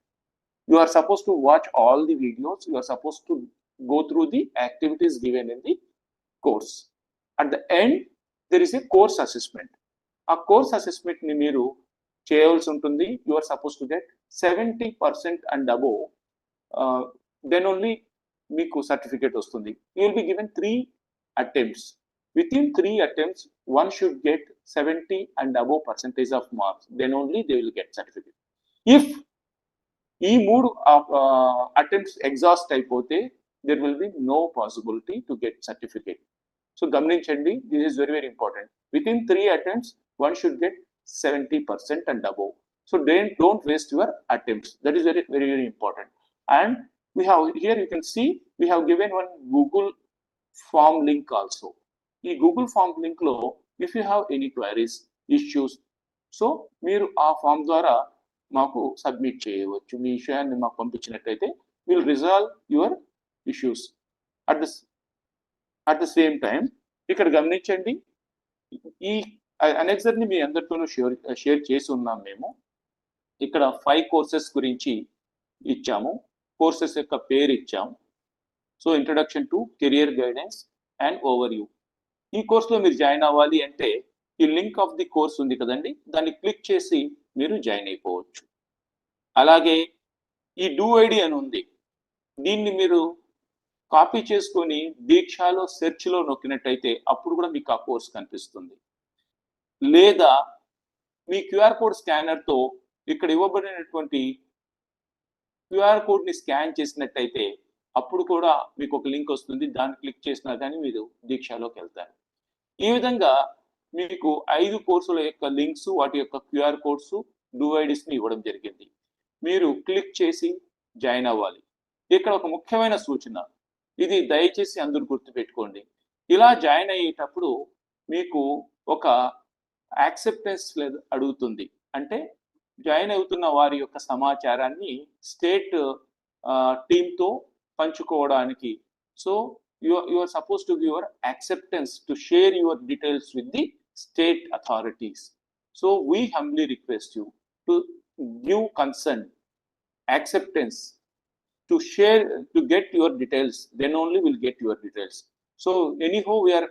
You are supposed to watch all the videos, you are supposed to go through the activities given in the course. At the end there is a course assessment. ఆ course అసెస్మెంట్ని మీరు చేయవలసి ఉంటుంది. You are suppose to get 70% and above, then only మీకు certificate వస్తుంది. You will be given 3 attempts. Within 3 attempts, one should get 70 and above percentage of marks. Then only they will get certificate. If ఈ 3 attempts exhaust అయిపోతే there will be no possibility to get certificate. So గమనించండి, this is very very important. Within 3 attempts, one should get 70% and above. So don't waste your attempts. That is very very very important. And we have here, you can see we have given one Google form link also. ఈ Google form link లో if you have any queries, issues, so మీరు ఆ form ద్వారా మాకు submit చేయవచ్చు. మీ విషయాన్ని మాకు పంపించినట్టయితే will resolve your issues. At the same time ఇక్కడ గమనించండి, ఈ అనెక్సర్ని మీ అందరితోనూ షేర్ చేసి ఉన్నాం. మేము ఇక్కడ 5 కోర్సెస్ గురించి ఇచ్చాము, కోర్సెస్ యొక్క పేరు ఇచ్చాము. So introduction to career guidance and over view. ఈ కోర్సులో మీరు జాయిన్ అవ్వాలి అంటే ఈ లింక్ ఆఫ్ ది కోర్స్ ఉంది కదండి, దాన్ని క్లిక్ చేసి మీరు జాయిన్ అయిపోవచ్చు. అలాగే ఈ డూ ఐడి అని ఉంది, దీన్ని మీరు కాపీ చేసుకొని దీక్షలో సెర్చ్లో నొక్కినట్టయితే అప్పుడు కూడా మీకు ఆ కోర్స్ కనిపిస్తుంది. లేదా మీ క్యూఆర్ కోడ్ స్కానర్తో ఇక్కడ ఇవ్వబడినటువంటి క్యూఆర్ కోడ్ని స్కాన్ చేసినట్టయితే అప్పుడు కూడా మీకు ఒక లింక్ వస్తుంది, దాన్ని క్లిక్ చేసినా కానీ మీరు దీక్షలోకి వెళ్తారు. ఈ విధంగా మీకు 5 కోర్సుల యొక్క లింక్స్, వాటి యొక్క క్యూఆర్ కోడ్స్, డూ ఐడీస్ని ఇవ్వడం జరిగింది. మీరు క్లిక్ చేసి జాయిన్ అవ్వాలి. ఇక్కడ ఒక ముఖ్యమైన సూచన, ఇది దయచేసి అందరూ గుర్తుపెట్టుకోండి. ఇలా జాయిన్ అయ్యేటప్పుడు మీకు ఒక యాక్సెప్టెన్స్ అడుగుతుంది. అంటే జాయిన్ అవుతున్న వారి యొక్క సమాచారాన్ని స్టేట్ టీంతో పంచుకోవడానికి. So you are supposed to give your acceptance to share your details with the state authorities. So we humbly request you to give consent, acceptance to share, to get your details, then only we'll get your details. So anyhow we are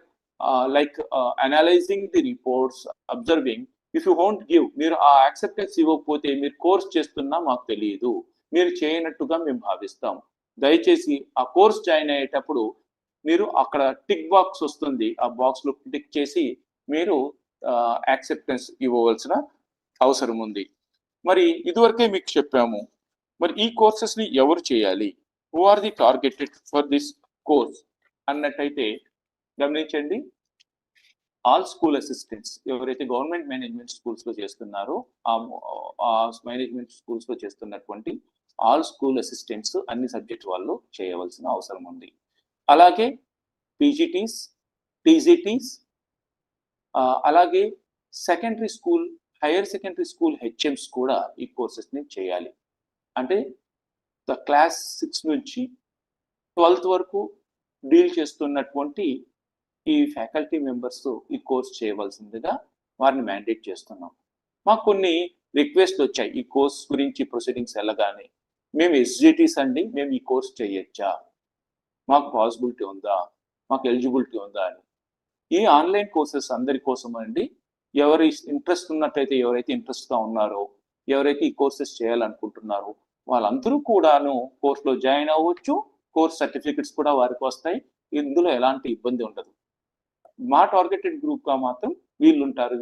analyzing the reports, observing. If you won't give, మీరు ఆ acceptance ఇవ్వకపోతే మీరు course చేస్తున్నా మాకు తెలియదు, మీరు చేయనట్టుగా మేము భావిస్తాం. దయచేసి ఆ కోర్స్ జాయిన్ అయ్యేటప్పుడు మీరు అక్కడ టిక్ బాక్స్ వస్తుంది, ఆ బాక్స్లో టిక్ చేసి మీరు యాక్సెప్టెన్స్ ఇవ్వవలసిన అవసరం ఉంది. మరి ఇదివరకే మీకు చెప్పాము, మరి ఈ కోర్సెస్ని ఎవరు చేయాలి, who are the targeted for this course అన్నట్టయితే గమనించండి, ఆల్ స్కూల్ అసిస్టెంట్స్ ఎవరైతే గవర్నమెంట్ మేనేజ్మెంట్ స్కూల్స్లో చేస్తున్నారో ఆ మేనేజ్మెంట్ స్కూల్స్లో చేస్తున్నటువంటి ఆల్ స్కూల్ అసిస్టెంట్స్ అన్ని సబ్జెక్ట్ వాళ్ళు చేయవలసిన అవసరం ఉంది. అలాగే పీజీటీస్, టీజీటీస్, అలాగే secondary school, higher secondary school HMs కూడా ఈ కోర్సెస్ని చేయాలి. అంటే క్లాస్ 6 నుంచి 12th వరకు డీల్ చేస్తున్నటువంటి ఈ ఫ్యాకల్టీ మెంబర్స్ ఈ కోర్స్ చేయవలసిందిగా వారిని మ్యాండేట్ చేస్తున్నాం. మాకు కొన్ని రిక్వెస్ట్ వచ్చాయి ఈ కోర్స్ గురించి ప్రొసీడింగ్స్ వెళ్ళగానే, మేము ఎస్జిటీస్ అండి, మేము ఈ కోర్స్ చేయొచ్చా, మాకు పాసిబిలిటీ ఉందా, మాకు ఎలిజిబిలిటీ ఉందా అని. ఈ ఆన్లైన్ కోర్సెస్ అందరి కోసం అండి. ఎవరి ఇంట్రెస్ట్ ఉన్నట్టయితే, ఎవరైతే ఇంట్రెస్ట్గా ఉన్నారో, ఎవరైతే ఈ కోర్సెస్ చేయాలనుకుంటున్నారో వాళ్ళందరూ కూడాను కోర్సులో జాయిన్ అవ్వచ్చు. కోర్స్ సర్టిఫికెట్స్ కూడా వారికి వస్తాయి. ఇందులో ఎలాంటి ఇబ్బంది ఉండదు. మా టార్గెటెడ్ గ్రూప్గా మాత్రం వీళ్ళు ఉంటారు.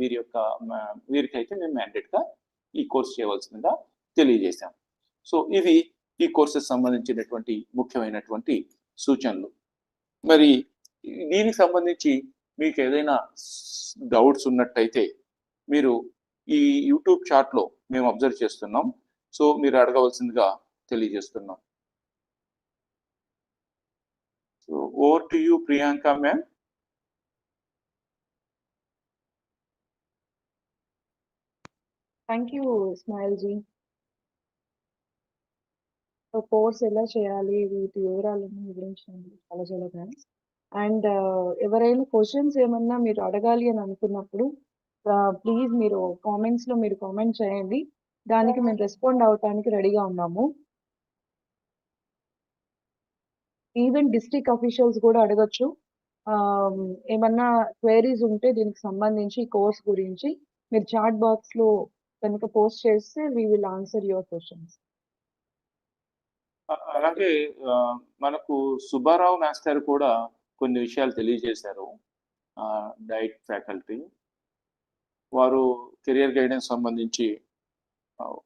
వీరికైతే మేము మ్యాండేట్గా ఈ కోర్స్ చేయవలసిందిగా తెలియజేశాం. సో ఇవి ఈ కోర్సెస్ సంబంధించినటువంటి ముఖ్యమైనటువంటి సూచనలు. మరి దీనికి సంబంధించి మీకు ఏదైనా డౌట్స్ ఉన్నట్టయితే మీరు ఈ యూట్యూబ్ చాట్లో మేము అబ్జర్వ్ చేస్తున్నాం. సో మీరు అడగవలసిందిగా తెలియజేస్తున్నాం. So over to you Priyanka ma'am. Thank you స్మైల్ జీ. కోర్స్ ఎలా చేయాలి, వీటి వివరాలను వివరించండి. చాలా చాలా థ్యాంక్స్. అండ్ ఎవరైనా క్వశ్చన్స్ ఏమన్నా మీరు అడగాలి అని అనుకున్నప్పుడు ప్లీజ్ మీరు కామెంట్స్లో మీరు కామెంట్ చేయండి, దానికి మేము రెస్పాండ్ అవడానికి రెడీగా ఉన్నాము. ఈవెన్ డిస్ట్రిక్ట్ అఫీషియల్స్ కూడా అడగచ్చు. ఏమన్నా క్వైరీస్ ఉంటే దీనికి సంబంధించి కోర్స్ గురించి మీరు చాట్ బాక్స్ లో కనుక పోస్ట్ చేస్తే we will answer your questions. అలాగే మనకు సుబ్బారావు మాస్టర్ కూడా కొన్ని విషయాలు తెలియజేశారు. డైట్ ఫ్యాకల్టీ వారు కెరియర్ గైడెన్స్ సంబంధించి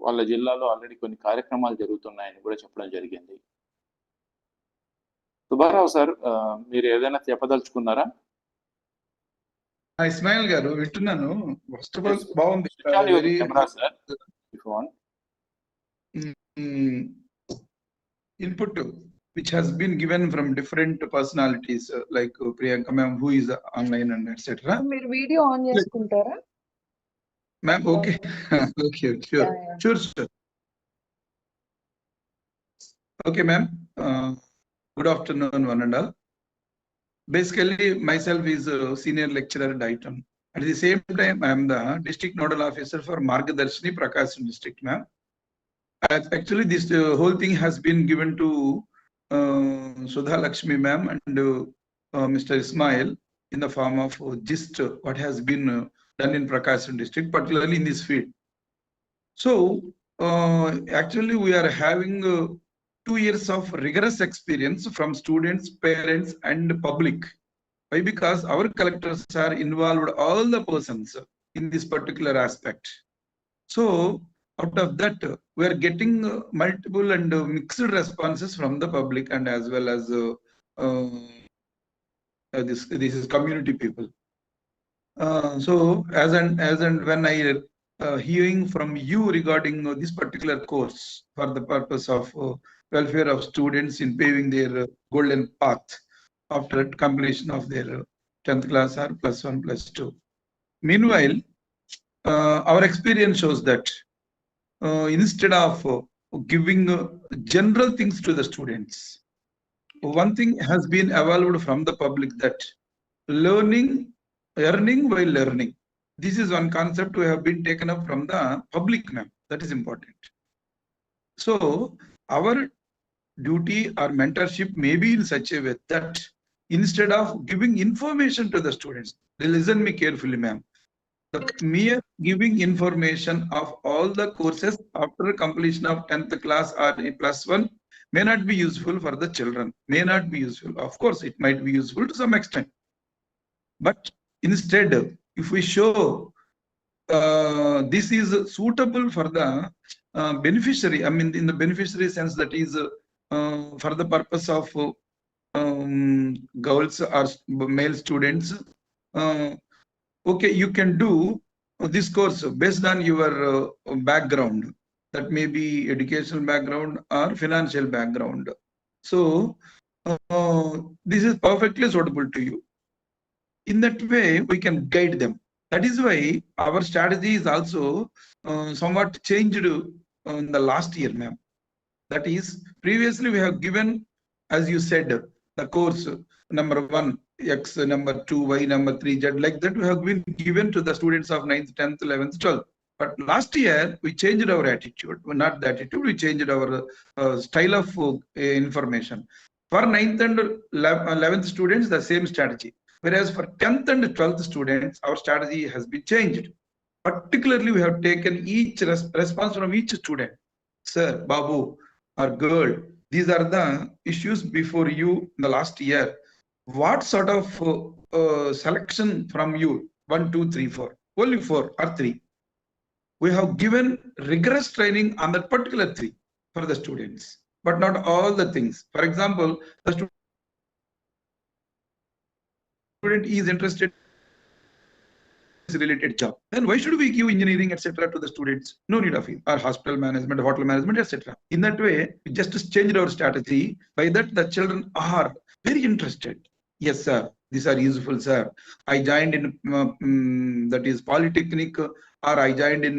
వాళ్ళ జిల్లాలో ఆల్రెడీ కొన్ని కార్యక్రమాలు జరుగుతున్నాయని కూడా చెప్పడం జరిగింది. సుబ్బారావు సార్, మీరు ఏదైనా చెప్పదలుచుకున్నారా? ఇస్మాయిల్ గారు వింటున్నాను. ఫస్ట్ ఆఫ్ ఆల్ బాగుంది. Input which has been given from different personalities like Priyanka ma'am, who is online and etc. మీరు వీడియో ఆన్ చేసుకుంటారా? Ma'am, okay. Okay, sure. Sure, sir. Okay, ma'am. Good afternoon, one and all. Basically, myself is a senior lecturer at Dighton. At the same time, I am the district nodal officer for Margadarshini Prakasam district, ma'am. Actually, this whole thing has been given to Sudha Lakshmi ma'am and Mr. Ismail in the form of gist what has been done in Prakasam district, particularly in this field. So, actually, we are having 2 years of rigorous experience from students, parents, and public. Why? Because our collectors are involved, all the persons in this particular aspect. So, out of that, we are getting multiple and mixed responses from the public and as well as this is community people. So, as and when I hearing from you regarding this particular course for the purpose of welfare of students in paving their golden path after completion of their 10th class or +1, +2. Meanwhile, our experience shows that instead of giving general things to the students, one thing has been evolved from the public, that earning while learning. This is one concept we have been taken up from the public, ma'am. That is important. So our duty or mentorship may be in such a way that instead of giving information to the students, they listen me carefully, ma'am. The mere giving information of all the courses after completion of 10th class or +1 may not be useful for the children, may not be useful. Of course, it might be useful to some extent. But instead, if we show this is suitable for the beneficiary, I mean, in the beneficiary sense, that is for the purpose of girls or male students, okay, you can do this course based on your background. That may be educational background or financial background. So this is perfectly suitable to you. In that way, we can guide them. That is why our strategy is also somewhat changed in the last year, ma'am. That is, previously we have given, as you said, the course number 1, X, number 2, Y, number 3, Z, like that we have been given to the students of 9th, 10th, 11th, 12th. But last year, we changed our attitude. Not the attitude, we changed our style of information. For 9th and 11th students, the same strategy. Whereas for 10th and 12th students, our strategy has been changed. Particularly, we have taken each response from each student. Sir, Babu, or girl, these are the issues before you in the last year. What sort of selection from you? 1, 2, 3, 4. Only 4 or 3. We have given rigorous training on that particular 3 for the students, but not all the things. For example, the student is interested in related job. Then why should we give engineering, etc. to the students? No need of it. Or hospital management, hotel management, etc. In that way, we just changed our strategy. By that, the children are very interested. Yes, sir. These are useful, sir. I joined in that is Polytechnic, or I joined in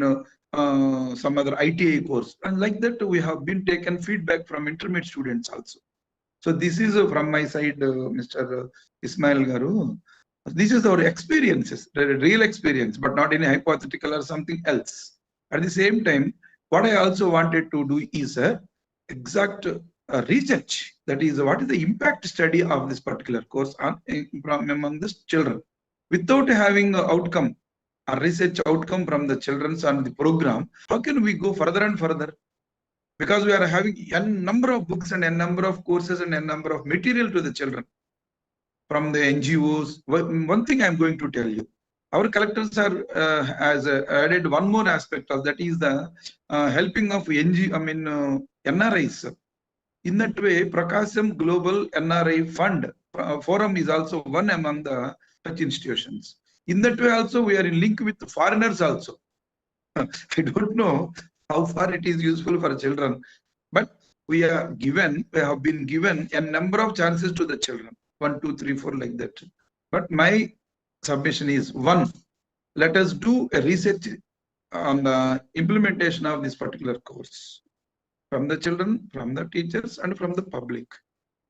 some other ITI course. And like that, we have been taken feedback from intermediate students also. So this is from my side, Mr. Ismail Garu. This is our experiences, the real experience, but not any hypothetical or something else. At the same time, what I also wanted to do is exact research. That is, what is the impact study of this particular course on among the children, without having an outcome, a research outcome from the children's on the program. How can we go further and further? Because we are having a number of books and a number of courses and a number of material to the children from the NGOs. One thing I'm going to tell you, our collectors are has added one more aspect of that, is the helping of NRIs. In that way, Prakasam Global NRI Fund Forum is also one among the such institutions. In that way also, we are in link with the foreigners also. I don't know how far it is useful for children, but we have been given a number of chances to the children, 1, 2, 3, 4, like that. But my submission is, one, let us do a research on the implementation of this particular course from the children, from the teachers, and from the public,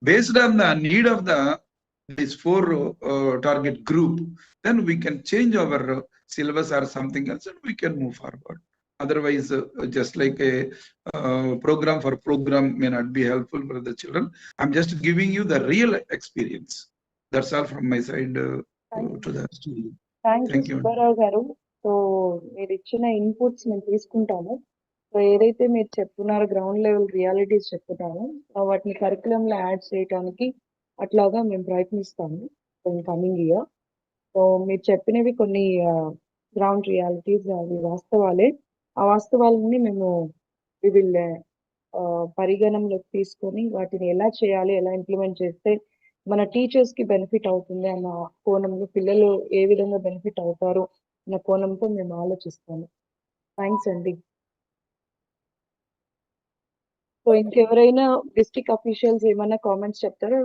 based on the need of this 4 target group. Then we can change our syllabus or something else, and we can move forward. Otherwise, just like a program for program may not be helpful for the children. I'm just giving you the real experience. That's all from my side to the studio. Thank you, Subbarao garu. So, మీరు ఇచ్చిన inputs మేము తీసుకుంటాము. So ఏదైతే మీరు చెప్తున్నారో ground level realities చెప్తున్నారో వాటిని కరికులంలో add చేయడానికి అట్లాగా మేము ప్రయత్నిస్తాము కమింగ్ ఇయర్. సో మీరు చెప్పినవి కొన్ని గ్రౌండ్ రియాలిటీస్, అవి వాస్తవాలే. ఆ వాస్తవాలని మేము విల్ పరిగణనలోకి తీసుకొని వాటిని ఎలా చేయాలి, ఎలా ఇంప్లిమెంట్ చేస్తే మన టీచర్స్ కి బెనిఫిట్ అవుతుంది అన్న కోణంలో, పిల్లలు ఏ విధంగా బెనిఫిట్ అవుతారు అన్న కోణంతో మేము ఆలోచిస్తాము. థ్యాంక్స్ అండి. సో ఇంకెవరైనా డిస్ట్రిక్ట్ అఫీషియల్స్ ఏమైనా కామెంట్స్ చెప్తారో?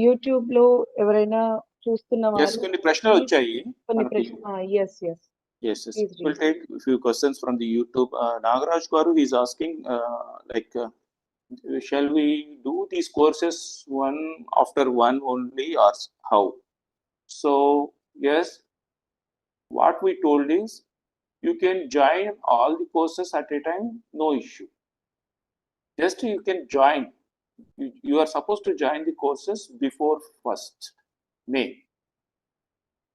యూట్యూబ్ లో ఎవరైనా చూస్తున్న వారు కొన్ని ప్రశ్నలు వచ్చాయి. Yes. We'll take a few questions from the YouTube. Nagaraj Garu is asking, shall we do these courses one after one only, or how? So yes, what we told is, you can join all the courses at a time, no issue. Just you can join. You are supposed to join the courses before 1st May.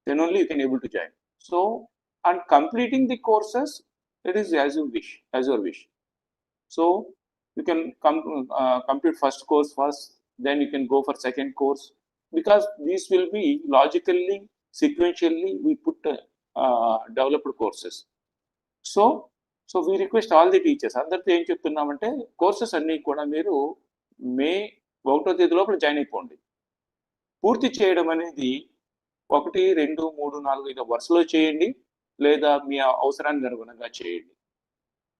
Then only you can able to join. So, and completing the courses, it is as you wish, as your wish. So you can complete first course first, then you can go for second course, because these will be logically, sequentially we put developed courses. So we request all the teachers, అందరితో ఏం చెప్తున్నామంటే, courses అన్నీ కూడా మీరు మే 1వ తేదీ లోపల join అయిపోండి. పూర్తి చేయడం అనేది 1, 2, 3, 4 ఇలా వరుసలో చేయండి, లేదా మీ అవసరానికి అనుగుణంగా చేయండి.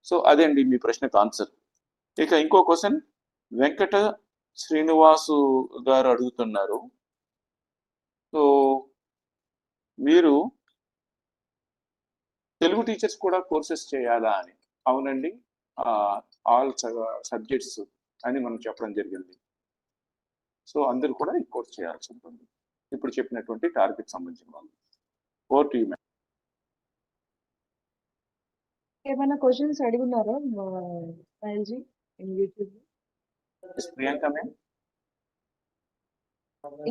సో అదేండి మీ ప్రశ్నకు ఆన్సర్. ఇక ఇంకో క్వశ్చన్ వెంకట శ్రీనివాసు గారు అడుగుతున్నారు. సో మీరు తెలుగు టీచర్స్ కూడా కోర్సెస్ చేయాలా అని. అవునండి, ఆల్ సబ్జెక్ట్స్ అని మనం చెప్పడం జరిగింది. సో అందరూ కూడా ఈ కోర్స్ చేయాల్సి ఉంటుంది, ఇప్పుడు చెప్పినటువంటి టార్గెట్ సంబంధించిన వాళ్ళు. Over to you ma'am. ఏమైనా క్వశ్చన్స్ అడుగున్నారా సాయిల్జీ యూట్యూబ్? ప్రియాంక మ్యామ్,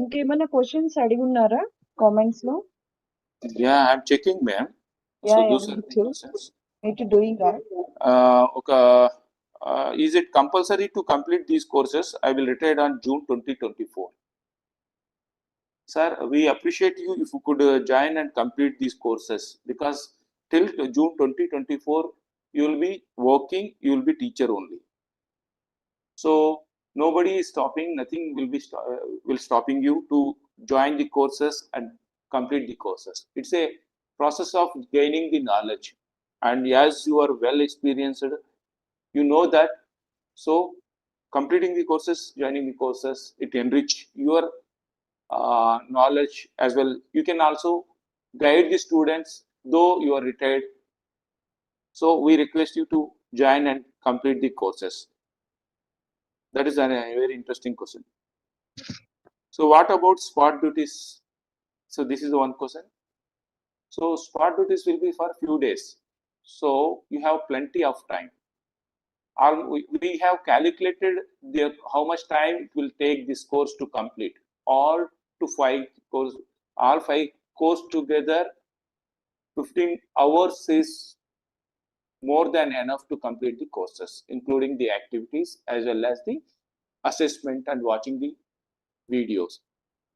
ఇంకేమైనా క్వశ్చన్స్ అడుగున్నారా కామెంట్స్ లో? Yeah, I'm checking ma'am. So those are the questions. Need to doing that. Is it compulsory to complete these courses? I will retire on June 2024. Sir, we appreciate you if you could join and complete these courses, because till June 2024 you will be working, you will be teacher only. So nobody is stopping, nothing will stopping you to join the courses and complete the courses. It's a process of gaining the knowledge, and as you are well experienced, you know that. So completing the courses, joining the courses, it enrich your knowledge as well. You can also guide the students, though you are retired. So we request you to join and complete the courses. That is a very interesting question. So what about spot duties? So this is the one question. So spot duties will be for few days, so you have plenty of time. we have calculated how much time it will take this course to complete. All 5 course together, 15 hours is more than enough to complete the courses, including the activities as well as the assessment and watching the videos.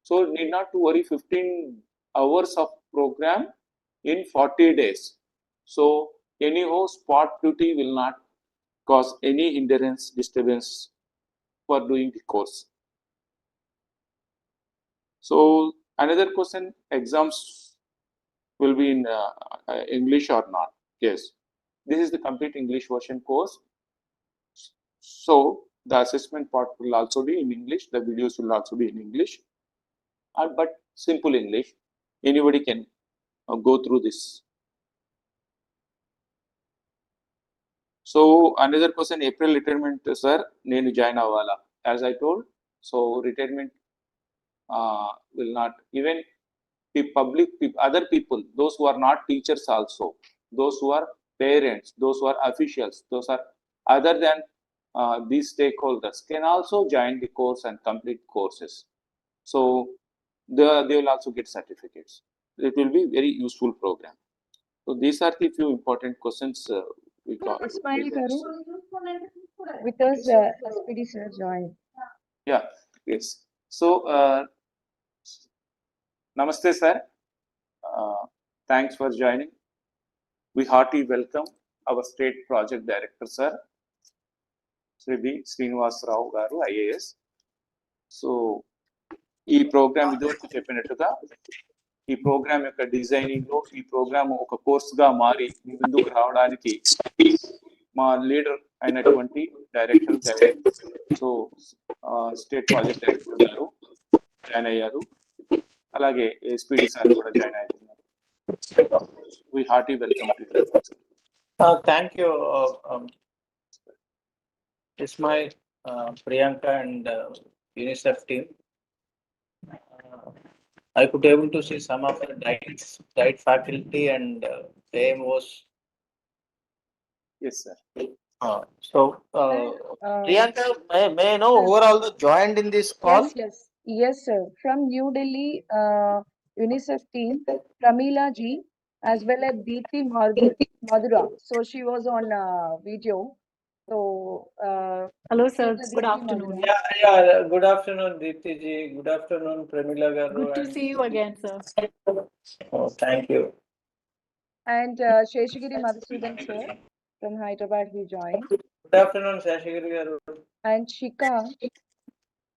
So need not to worry, 15 hours of program in 40 days. So anyhow, spot duty will not cause any hindrance, disturbance for doing the course. So another question, exams will be in English or not? Yes, this is the complete English version course. So the assessment part will also be in English, the videos will also be in English, but simple English. Anybody can go through this. So another question, April retirement, sir, nenu join avala. As I told, so retirement will not, even the public, other people, those who are not teachers also, those who are parents, those who are officials, those are other than these stakeholders can also join the course and complete courses. So they will also get certificates. It will be very useful program. So these are the few important questions we got. Ismail Garu, with us, SPD sir joined. Yeah, yes. So namaste, sir. Thanks for joining. We heartily welcome our state project director, sir, Sri Srinivas Rao Garu, IAS. So ఈ programme ఇదివరకు చెప్పినట్టుగా ఈ programme యొక్క designing లో ఈ programme ఒక course గా మారి మీ ముందుకు రావడానికి మా లీడర్ అయినటువంటి డైరెక్టర్ గారు, సో స్టేట్ ప్రాజెక్ట్ డైరెక్టర్ గారు జాయిన్ అయ్యారు. అలాగే ఎస్పీడి సార్ కూడా జాయిన్ అవుతున్నారు. We hearty welcome to you. Thank you, Ismail, Priyanka, and UNICEF team. I could able to see some of the diet faculty and AMOs. Yes, sir. So, Priyanka, may I know who are all joined in this call? Yes, sir. From New Delhi, UNICEF team, Pramila ji, as well as Deepthi Madhura. So she was on video. So hello, sir. Good afternoon. Yeah. Good afternoon, Deepthi ji. Good afternoon, Pramila garu. Good to see you again, sir. Oh, thank you. And Sheshagiri Madhusudan sir from Hyderabad, he joined. Good afternoon, Sheshagiri garu. And Shika,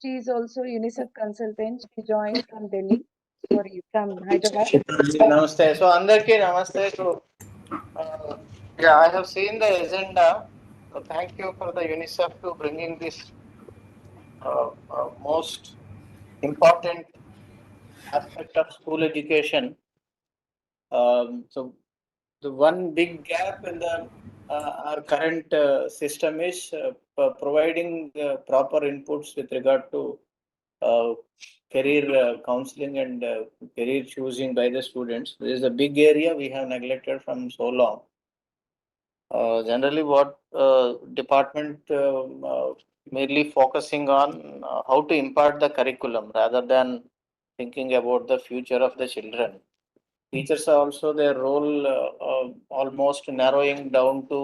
she is also UNICEF consultant. She joined from Delhi. Sorry, from Hyderabad. Namaste. So, andarki namaste. So, yeah, I have seen the agenda. So, thank you for the UNICEF to bringing this most important aspect of school education. So, the one big gap in the our current system is providing proper inputs with regard to career counseling and career choosing by the students. This is a big area we have neglected from so long. Generally, what department merely focusing on how to impart the curriculum rather than thinking about the future of the children. Teachers are also their role almost narrowing down to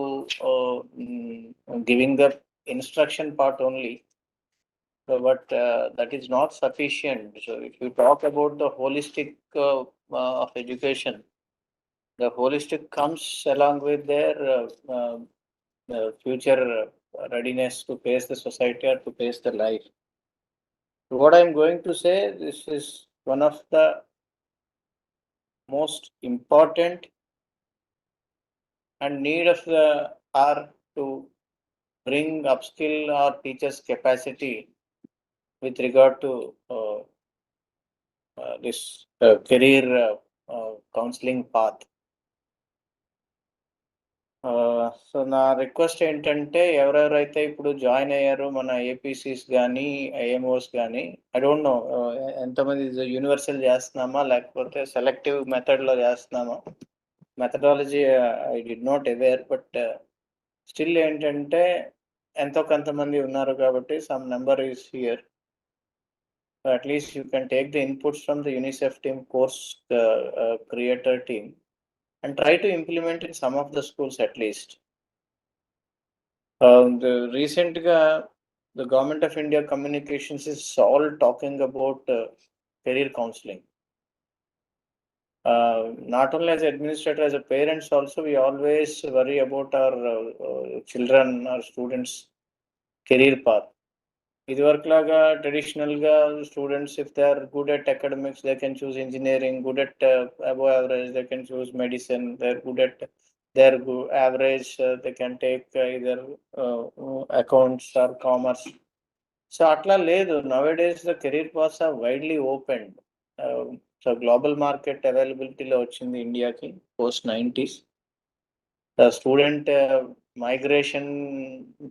giving the instruction part only. So, but that is not sufficient. So if you talk about the holistic of education, the holistic comes along with their future readiness to face the society or to face the life. So what I'm going to say, this is one of the most important and need of the hour to bring upskill our teachers' capacity with regard to this career counseling path. So నా request ఏంటంటే ఎవరెవరైతే ఇప్పుడు join అయ్యారో మన ఏపీసీస్ కానీ ఐఎంఓస్ కానీ I don't know ఎంతమంది universal చేస్తున్నామా లేకపోతే సెలెక్టివ్ మెథడ్లో చేస్తున్నామా, methodology I did not aware, but still ఏంటంటే ఎంతో కొంతమంది ఉన్నారు కాబట్టి some number is here. So at least you can take the inputs from the UNICEF team course creator team and try to implement in some of the schools at least. The Government of India Communications is all talking about career counseling. Not only as administrator, as a parents also, we always worry about our children, our students' career path. Idvarklaga traditional students, if they are good at academics, they can choose engineering. Good at above average, they can choose medicine. They're good at their average, they can take either accounts or commerce. So atla ledu, nowadays the career paths are widely opened. So global market availability lo vachindi India ki post 90s. The student migration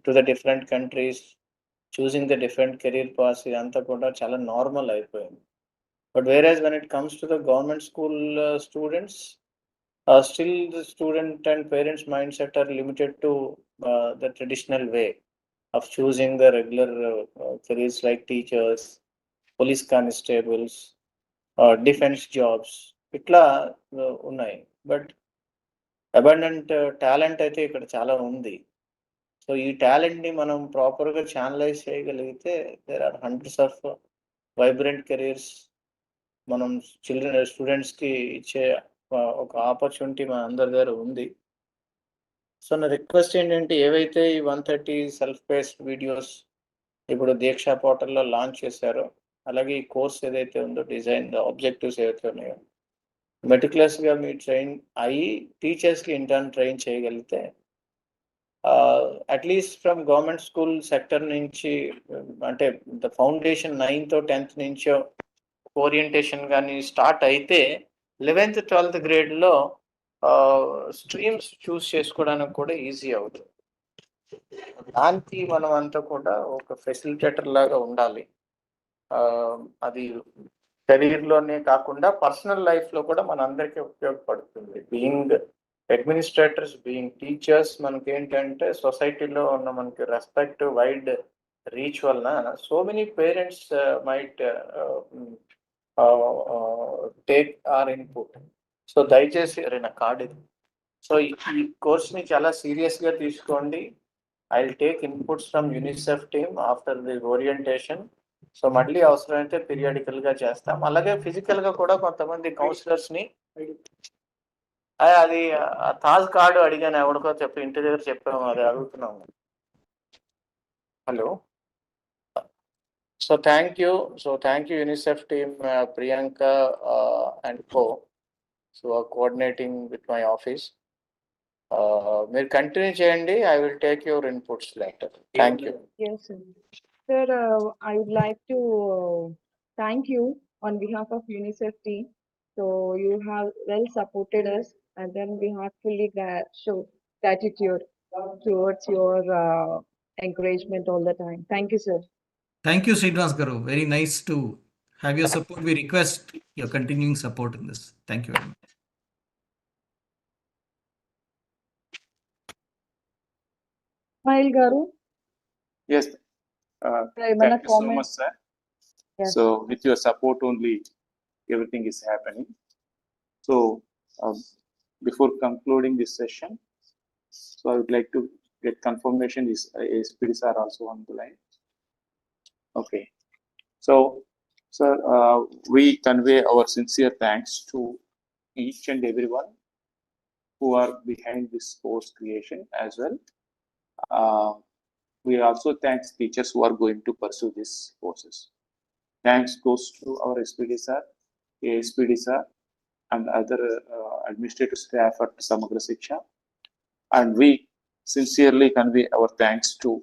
to the different countries, choosing the different career paths, idantha kuda chala normal అయిపోయింది. But whereas when it comes to the government school students, still the student and parents mindset are limited to the traditional way of choosing the regular careers like teachers, police constables, defense jobs. Itla ఉన్నాయి. But abundant talent అయితే ఇక్కడ చాలా ఉంది. So ఈ talent ని మనం proper గా channelize చేయగలిగితే there are hundreds of vibrant careers మనం స్టూడెంట్స్ కి ఇచ్చే ఒక ఆపర్చునిటీ మన అందరి దగ్గర ఉంది. సో నా రిక్వెస్ట్ ఏంటంటే ఏవైతే ఈ 130 సెల్ఫ్ బేస్డ్ వీడియోస్ ఇప్పుడు దీక్ష పోర్టల్లో లాంచ్ చేశారో, అలాగే ఈ కోర్స్ ఏదైతే ఉందో డిజైన్ ఆబ్జెక్టివ్స్ ఏవైతే ఉన్నాయో మెటిక్యులస్ గా మీరు ట్రైన్ అయ్యి టీచర్స్ కి ఇంటర్న్ ట్రైన్ చేయగలిగితే at least from government school sector నుంచి అంటే the foundation 9th or 10th నుంచో ఓరియంటేషన్ కానీ స్టార్ట్ అయితే 11th 12th గ్రేడ్లో స్ట్రీమ్స్ చూస్ చేసుకోవడానికి కూడా ఈజీ అవుతుంది. దానికి మనం అంతా కూడా ఒక ఫెసిలిటేటర్ లాగా ఉండాలి. అది కెరీర్లోనే కాకుండా పర్సనల్ లైఫ్లో కూడా మనందరికీ ఉపయోగపడుతుంది. బీయింగ్ అడ్మినిస్ట్రేటర్స్, బీయింగ్ టీచర్స్, మనకి ఏంటంటే సొసైటీలో ఉన్న మనకి రెస్పెక్ట్ వైడ్ రీచ్ వలన so many parents might take our input. So దయచేసి నా కార్డ్ ఇది. సో ఈ కోర్స్ని చాలా సీరియస్గా తీసుకోండి. I will take inputs from UNICEF team after the orientation. So మళ్ళీ అవసరమైతే పీరియాడికల్గా చేస్తాం. అలాగే ఫిజికల్గా కూడా కొంతమంది కౌన్సిలర్స్ని అది తాజ్ కార్డు అడిగాను, ఎవరికో చెప్పి ఇంటి దగ్గర చెప్పాము, అది అడుగుతున్నాము. Hello. So thank you UNICEF team, Priyanka and co, so are coordinating with my office. We'll continue cheyandi. I will take your inputs later. Thank you. Yes, sir. Sir, I would like to thank you on behalf of UNICEF team. So you have well supported us, and then we heartfully show gratitude towards your encouragement all the time. Thank you, sir. Thank you, Srinivas Garu. Very nice to have your support. We request your continuing support in this. Thank you very much. Smile Garu. Yes. Thank you so much, sir. Yes. So with your support only, everything is happening. So before concluding this session, so I would like to get confirmation is SPDs are also on the line. Okay. So, sir, we convey our sincere thanks to each and everyone who are behind this course creation as well. We also thank teachers who are going to pursue these courses. Thanks goes to our SPD sir, ASPD sir, and other administrative staff at Samagra Shiksha. And we sincerely convey our thanks to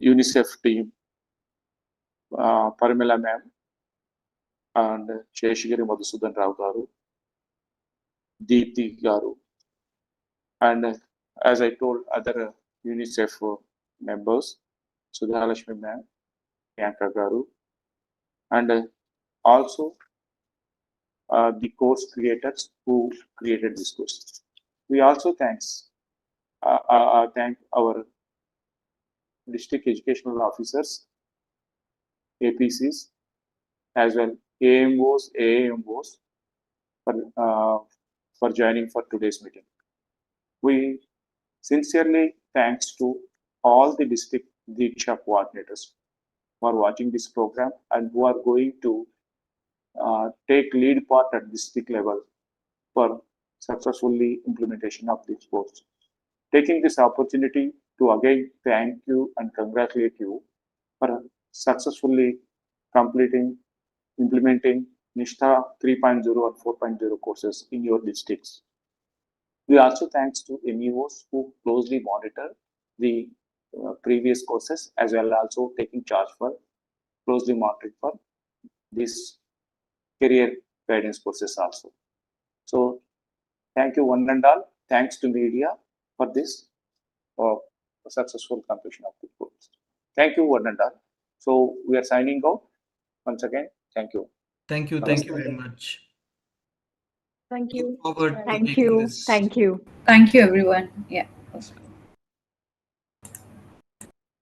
UNICEF team, Parimala ma'am, and Sheshigiri Madhusudan Rao Garu, Deepthi Garu, and as I told other UNICEF members, Sudhalashmi ma'am, Priyanka Garu, and also the course creators who created this course. We also thank our district educational officers, APCs, as well AMOs, AAMOs for joining for today's meeting. We sincerely thanks to all the district DIKSHA coordinators who are watching this program and who are going to take lead part at district level for successfully implementation of this course. Taking this opportunity to again thank you and congratulate you for successfully implementing NISHTA 3.0 and 4.0 courses in your districts. We also thanks to MEOs who closely monitor the previous courses as well as also taking charge for closely monitoring for these career guidance courses also. So thank you one and all. Thanks to media for this successful completion of the course. Thank you one and all. So we are signing out. Once again, thank you. Thank you. Thank you very much. Thank you. Look forward to Thank taking you. this. Thank you. Thank you, everyone. Yeah.